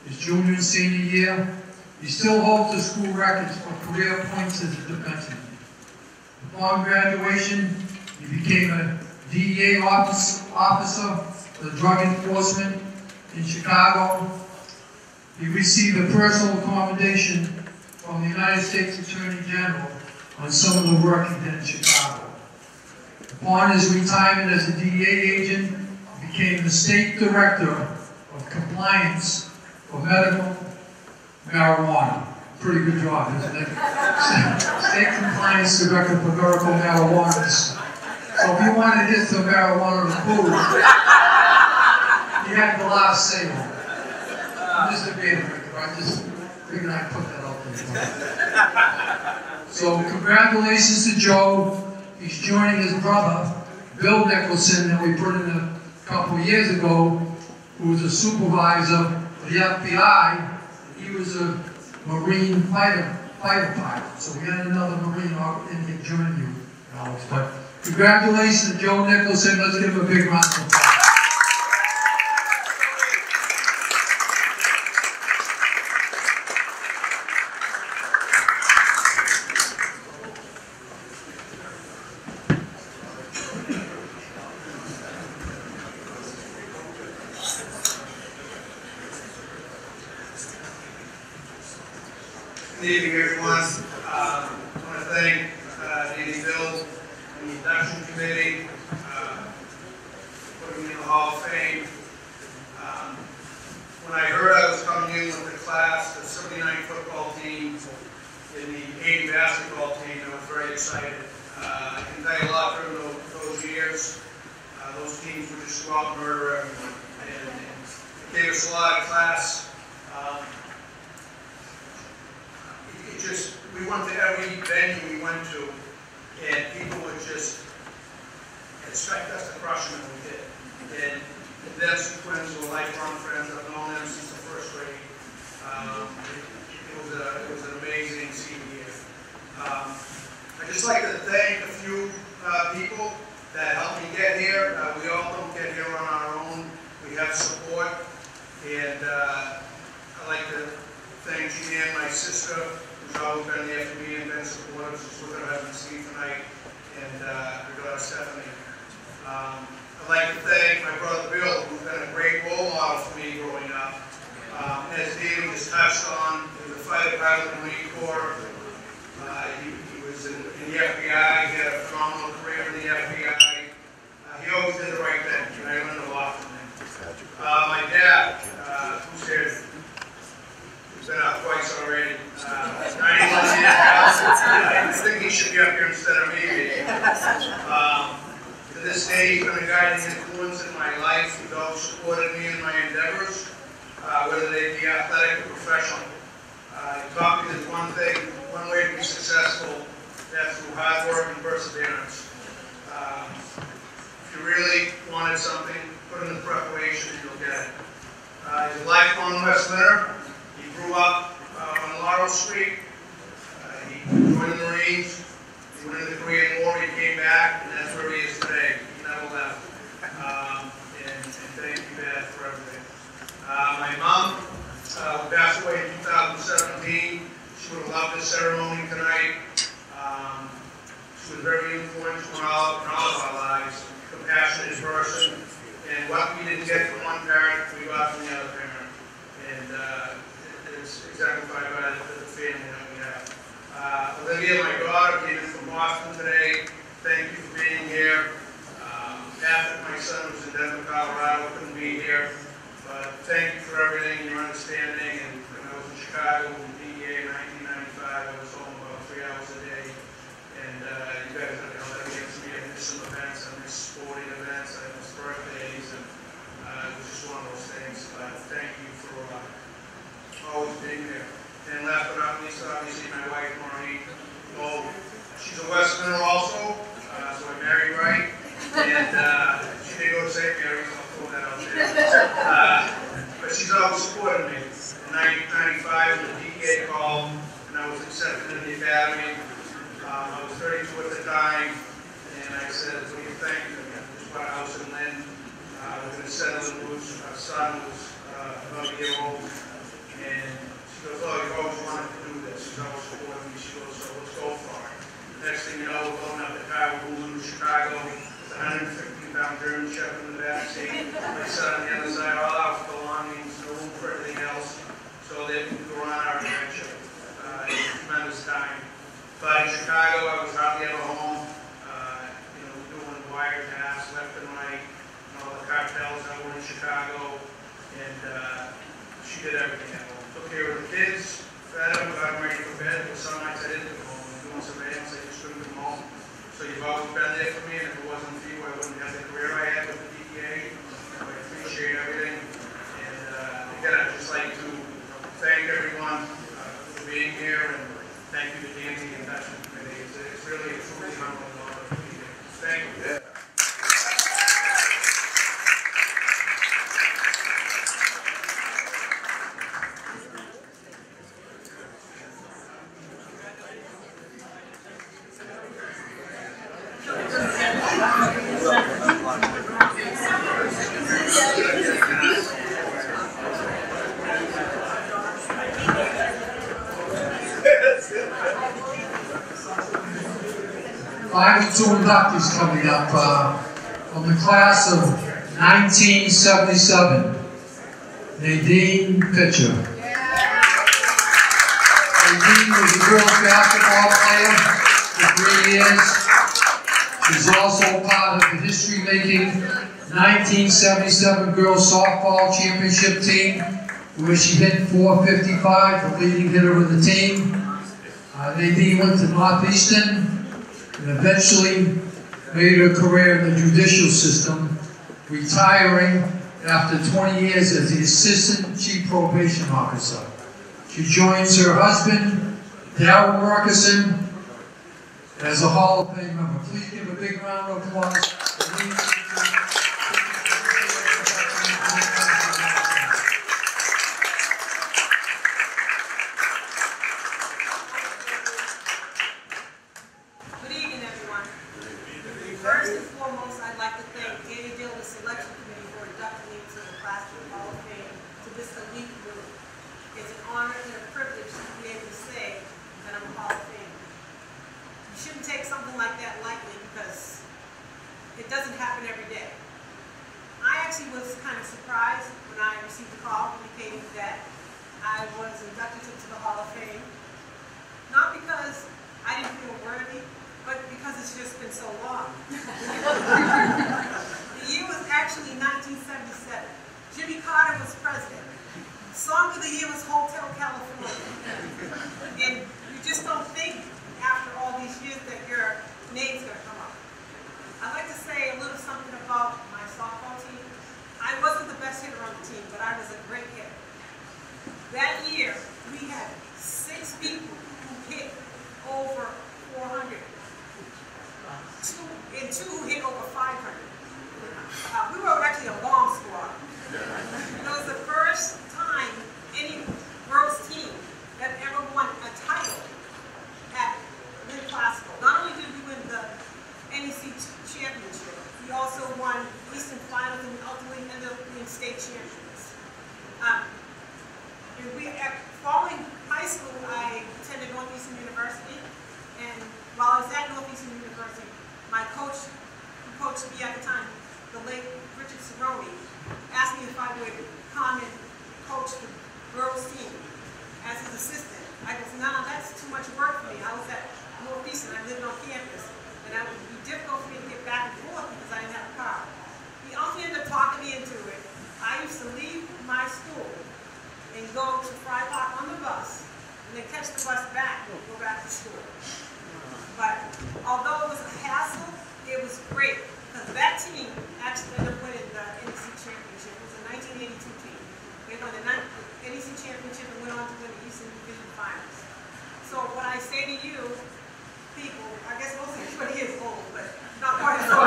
his junior and senior year. He still holds the school records for career points as a defenseman. Upon graduation, he became a DEA officer for the drug enforcement in Chicago. He received a personal commendation from the United States Attorney General on some of the work he did in Chicago. Upon his retirement as a DEA agent, he became the State Director of Compliance for Medical Marijuana. Pretty good job, isn't it? State Compliance Director for Medical Marijuana. So if you wanted to hit some marijuana in food, he had the last say on it. I'm just a beta drinker. I just figured I'd put that out there. So congratulations to Joe. He's joining his brother, Bill Nicholson, that we put in a couple of years ago, who was a supervisor for the FBI. He was a Marine fighter pilot. So we had another Marine in here join you, Alex. But congratulations to Joe Nicholson. Let's give him a big round of applause. Good evening, everyone. I want to thank DILL and the induction committee putting me in the Hall of Fame. When I heard I was coming in with the class, the 79 football team, and the 80 basketball team, I was very excited. I can tell you a lot during those years. years. Those teams would just go out and murder everyone. And it gave us a lot of class. We went to every venue we went to, and people would just expect us to crush them, and we did. And the Dempsey twins were lifelong friends. I've known them since the first grade. It was an amazing senior year. I'd just like to thank a few people that helped me get here. We all don't get here on our own. We have support. And I'd like to thank Jeanne, my sister, who's always been there for me and been supportive. She's with her husband Steve tonight, and her daughter Stephanie. I'd like to thank my brother Bill, who's been a great role model for me growing up. As David just touched on, he was a fighter pilot in the Marine Corps. He was in the FBI. He had a phenomenal career in the FBI. He always did the right thing, and I learned a lot from him. My dad, who's here, who's been out twice already, 91 years now. I think he should be up here instead of me. To this day, he's been a guiding influence in my life. He's always supported me in my endeavors, whether they be athletic or professional. He taught me there's one thing, one way to be successful, that's through hard work and perseverance. If you really wanted something, put in the preparation and you'll get it. He's a lifelong West Lynner. He grew up on Laurel Street. He joined the Marines. He went into the Korean War. He came back, and that's where he is today. He never left. And thank you, Dad, for everything. My mom passed away in 2017. She would have loved this ceremony tonight. She was very influential in all of our lives. Compassionate person, and what we didn't get from one parent, we got from the other parent. And it's exemplified by the family that we have. Olivia, my daughter, came in from Boston today. Thank you for being here. Patrick, my son, who's in Denver, Colorado, couldn't be here. But thank you for everything, your understanding. And when I was in Chicago in DEA in 1995, I was home about 3 hours a day. And you guys know that we get to be at some events, I miss sporting events, I miss birthdays, and it was just one of those things. But thank you for always being there. And last but not least, obviously, my wife, Maureen. Well, she's a Westerner also, so I married right. And she didn't go to St. Mary's, I'll throw that out there. But she's always supported me. In 1995, when the DEA called, and I was accepted in the academy. I was 32 at the time, and I said, what do you think? I just bought a house in Lynn. We're going to settle in Woods. Our son was about a year old. And she goes, oh, you've always wanted to do this. She's always supported me. She goes, so let's go for it. Next thing you know, we're going up the car, we're moving to Chicago. It's a 115-pound German Shepherd in the back seat. My son on the other side, all our belongings, no room for everything else. So that we could go on our adventure. It was a tremendous time. But in Chicago, I was hardly ever home, doing wiretaps left and right, all the cartels that were in Chicago, and she did everything at home. Took care of the kids, fed them, got them ready for bed, but some nights I didn't come home. Doing surveillance, I just couldn't come home. So you've always been there for me, and if it wasn't for you, I wouldn't have the career I had with the DEA. I appreciate everything. And again, I'd just like to thank everyone for being here, and thank you to Nancy and Dutchman Committee. It's really a truly humbling honor to be here. Thank you. Yeah. I have two inductees coming up from the class of 1977. Nadine Pitcher. Nadine was a girls basketball player for 3 years. She's also part of the history-making 1977 girls softball championship team, where she hit .455, the leading hitter of the team. Nadine went to Northeastern, and eventually made her career in the judicial system, retiring after 20 years as the Assistant Chief Probation Officer. She joins her husband, Darryl Murkison, as a Hall of Fame member. Please give a big round of applause. Good evening, everyone. First and foremost, I'd like to thank DILL, the selection committee, for inducting me to the Classroom Hall of Fame to this elite group. It's an honor and a privilege to be able to say that I'm a Hall of Fame. You shouldn't take something like that lightly because it doesn't happen every day. I actually was kind of surprised when I received the call indicating that I was inducted to the Hall of Fame. Not because I didn't feel worthy, but because it's just been so long. The year was actually 1977. Jimmy Carter was president. Song of the year was Hotel California. And you just don't think after all these years that your name's gonna come up. I'd like to say a little something about my softball team. I wasn't the best hitter on the team, but I was a great hitter. That year, we had 6 people who hit over 400. And 2 who hit over 500. We were actually a bomb squad. It was the first time any girls team that ever won a title at Lynn Classical. Not only did we win the NEC championship, we also won Eastern Finals and ultimately ended up being state champions. Following high school, I attended Northeastern University, and while I was at Northeastern University, my coach, who coached me at the time, the late Richard Cerrone, asked me if I would come and coach the girls team as his assistant. I goes, no, that's too much work for me. I was at Northeastern, I lived on campus, and it would be difficult for me to get back and forth because I didn't have a car. He also ended up talking me into it. I used to leave my school and go to Fry Park on the bus, and then catch the bus back and go back to school. But although it was a hassle, it was great, because that team actually ended up winning the NEC championship. It was a 1982 team. They won the NEC championship and went on to win the Eastern Division Finals. So what I say to you, people, I guess most everybody is old, but not quite as old.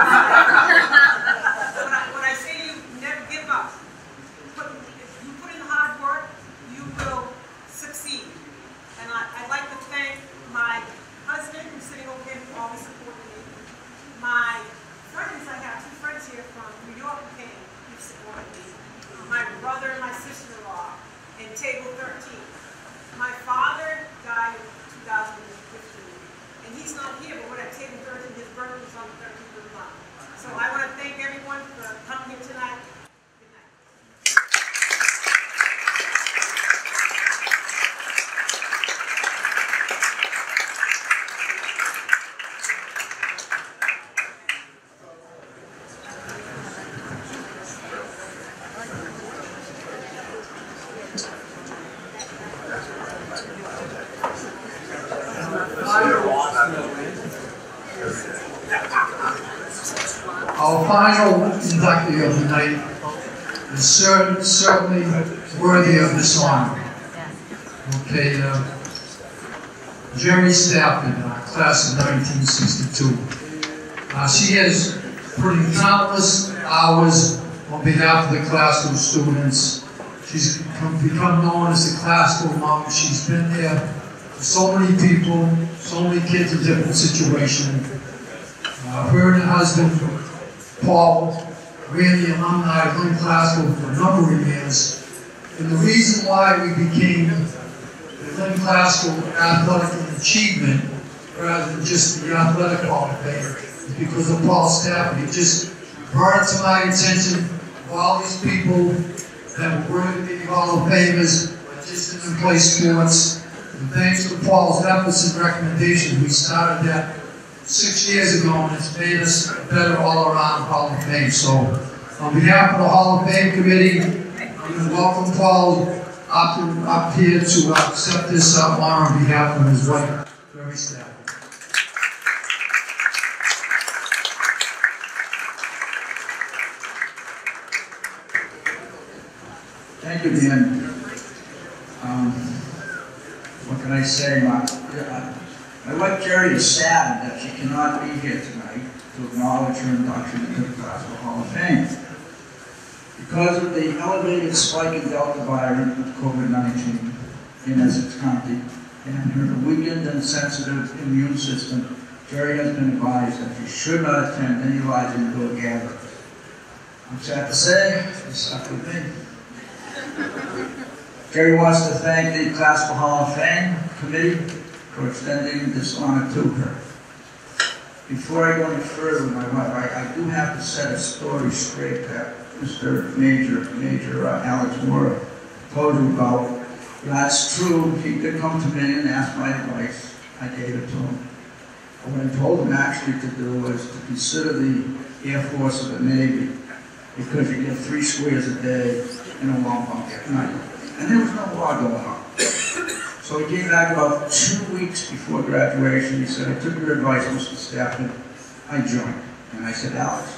What I say to you, never give up. If you put in the hard work, you will succeed. And I'd like to thank my husband, who's sitting over here, who always supported me. My friends, I have 2 friends here from New York who came, who supported me. My brother and my sister-in-law in table 13. My father died in 2015, and he's not here, but we're at table 13. His birthday was on the 13th of the month. So I want to thank everyone for coming here tonight. Our final inductee of the night is certainly worthy of this honor. Okay, Jeremy Stafford, class of 1962. She has put in countless hours on behalf of the classical students. She's become known as the classical mom. She's been there for so many people, so many kids in different situations. Her and her husband, Paul, ran the alumni of Lynn Classical for a number of years. And the reason why we became the Lynn Classical Athletic Achievement rather than just the Athletic Hall of Fame is because of Paul Stafford. He just brought it to my attention of all these people that were worthy to be Hall of Famers, but just didn't play sports. And thanks to Paul's efforts and recommendations, we started that 6 years ago, and it's made us a better all-around Hall of Fame. So, on behalf of the Hall of Fame Committee, I'm going to welcome Paul up here to accept this honor on behalf of his wife, Jeremy Stafford. Thank you, Dan. What can I say? My wife Jerry is sad that she cannot be here tonight to acknowledge her induction into the Classical Hall of Fame. Because of the elevated spike in Delta variant of COVID-19 in Essex County and her weakened and sensitive immune system, Jerry has been advised that she should not attend any large indoor gatherings. I'm sad to say, it's stuck with me. Jerry wants to thank the Classical Hall of Fame Committee for extending this honor to her. Before I go any further with my wife, I do have to set a story straight that Mr. Major Alex MORA told you about. That's true. He did come to me and ask my advice. I gave it to him. But what I told him actually to do was to consider the Air Force or the Navy, because you get 3 squares a day in a long bunk at night. And there was no war going on. So he came back about 2 weeks before graduation. He said, I took your advice, Mr. Stafford. I joined. And I said, Alex,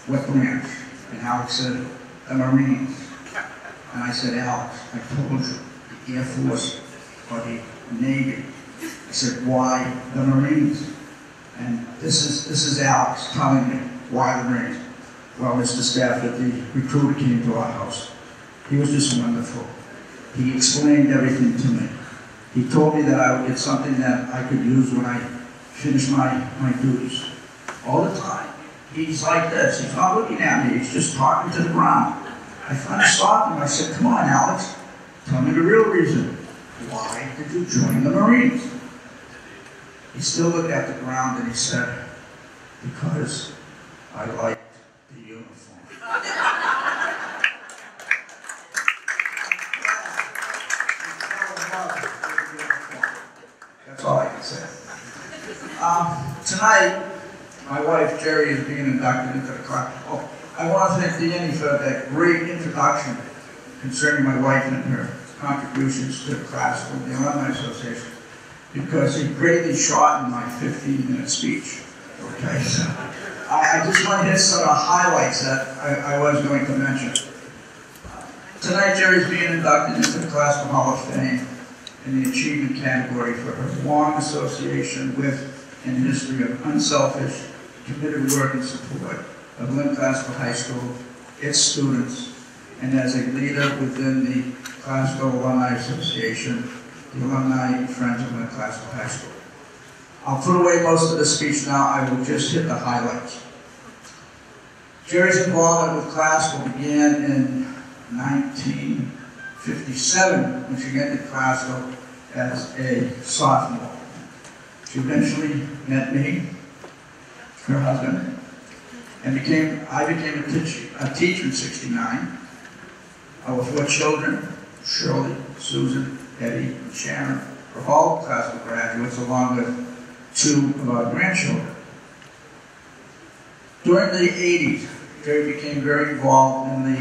what branch? And Alex said, the Marines. And I said, Alex, I told you, the Air Force or the Navy. I said, why the Marines? And this is Alex telling me why the Marines. Well, Mr. Stafford, the recruiter came to our house. He was just wonderful. He explained everything to me. He told me that I would get something that I could use when I finish my duties. All the time. He's like this. He's not looking at me. He's just talking to the ground. I finally stopped him. I said, come on, Alex. Tell me the real reason. Why did you join the Marines? He still looked at the ground and he said, because I liked the uniform. That's all I can say. Tonight, my wife Jerry is being inducted into the class. Oh, I want to thank Danny for that great introduction concerning my wife and her contributions to the class from the Alumni Association, because he greatly shortened my 15-minute speech. Okay, so I just want to hit some of the highlights that I was going to mention. Tonight, Jerry's being inducted into the Classical Hall of Fame in the achievement category for her long association with and history of unselfish, committed work and support of Lynn Classical High School, its students, and as a leader within the Classical Alumni Association, the Alumni Friends of Lynn Classical High School. I'll put away most of the speech now. I will just hit the highlights. Jerry's involvement with classical began in 1957 when she entered classical as a sophomore. She eventually met me, her husband, and I became a teacher in '69. Our 4 children, Shirley, Susan, Eddie, and Sharon, are all classical graduates, along with 2 of our grandchildren. During the '80s, Jerry became very involved in the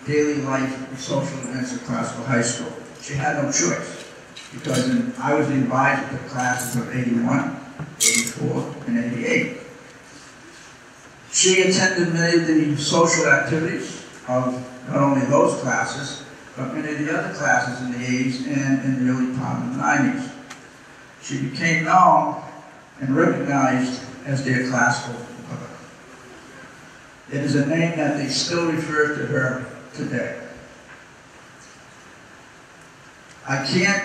daily life and social events at Classical High School. She had no choice, because I was the advisor to the classes of '81, '84, and '88. She attended many of the social activities of not only those classes, but many of the other classes in the 80s and in the early part of the 90s. She became known and recognized as their classical mother. It is a name that they still refer to her today. I can't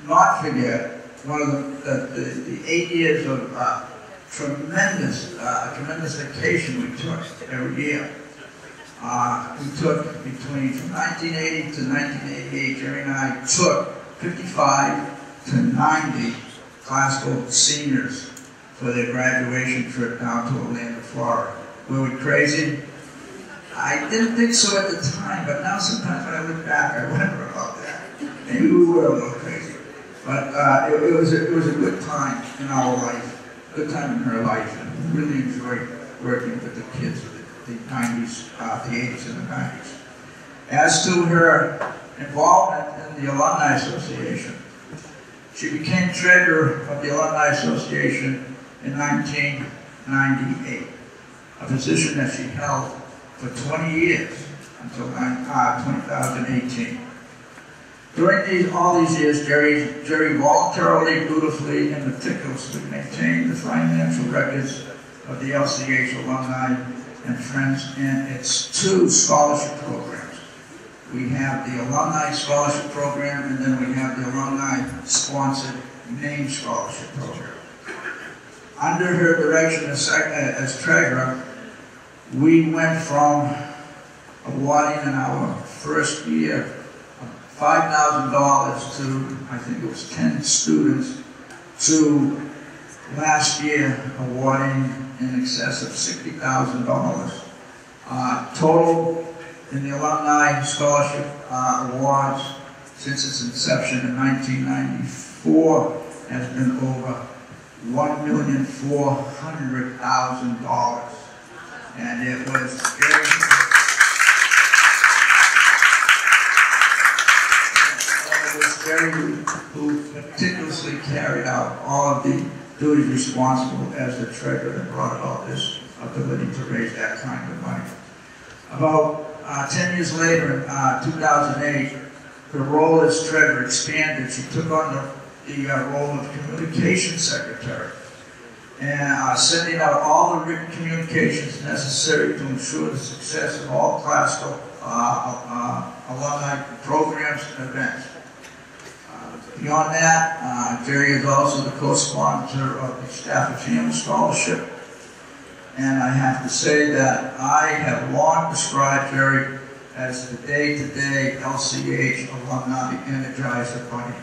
not forget one of the 8 years of tremendous vacation we took every year. We took from 1980 to 1988, Jerry and I took 55 to 90 classical seniors for their graduation trip down to Orlando, Florida. Were we crazy? I didn't think so at the time, but now sometimes when I look back, I wonder about that. Maybe we were a little crazy. But it was a good time in our life, good time in her life, and we really enjoyed working with the kids of the 90s, the 80s and the 90s. As to her involvement in the Alumni Association, she became treasurer of the Alumni Association in 1998, a position that she held for 20 years until 2018. During all these years, Jerry voluntarily, dutifully, and meticulously maintained the financial records of the LCH alumni and friends and its 2 scholarship programs. We have the Alumni Scholarship Program, and then we have the Alumni-sponsored Name Scholarship Program. Under her direction as treasurer, we went from awarding in our first year $5,000 to, I think it was 10 students, to last year awarding in excess of $60,000. Total in the Alumni Scholarship Awards since its inception in 1994 has been over $1,400,000. And it was Jerry who meticulously carried out all of the duties responsible as the treasurer that brought about this ability to raise that kind of money. About 10 years later, in 2008, her role as treasurer expanded. She took on the role of communications secretary and sending out all the written communications necessary to ensure the success of all classical alumni programs and events. Beyond that, Jerry is also the co-sponsor of the Stafford Family Scholarship. And I have to say that I have long described Jerry as the day-to-day LCH alumni energizer bunny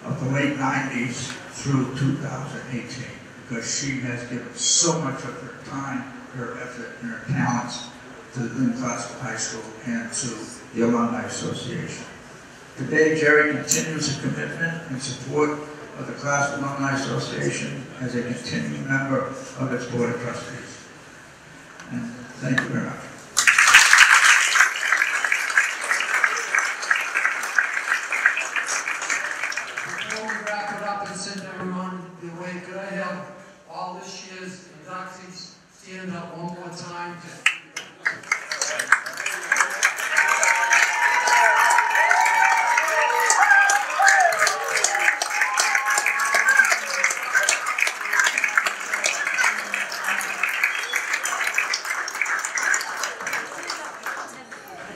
of the late 90s through 2018, because she has given so much of her time, her effort, and her talents to the Lynn Classical High School and to the Alumni Association. Today, Jerry continues her commitment and support of the Classical Alumni Association as a continuing member of its Board of Trustees. And thank you very much. Before we wrap it up and send everyone their way, could I have all this year's inductees stand up one more time?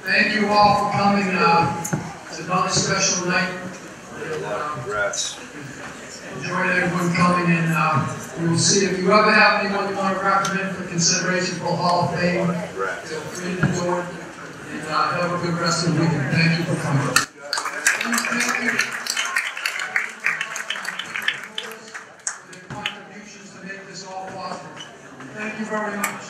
Thank you all for coming. It's another special night. Congrats. Enjoyed everyone coming, and we will see. If you ever have anyone you want to recommend for consideration for Hall of Fame, feel free to do it. And have a good rest of the weekend. Thank you for coming. Thank you for their contributions to make this all possible. Thank you very much.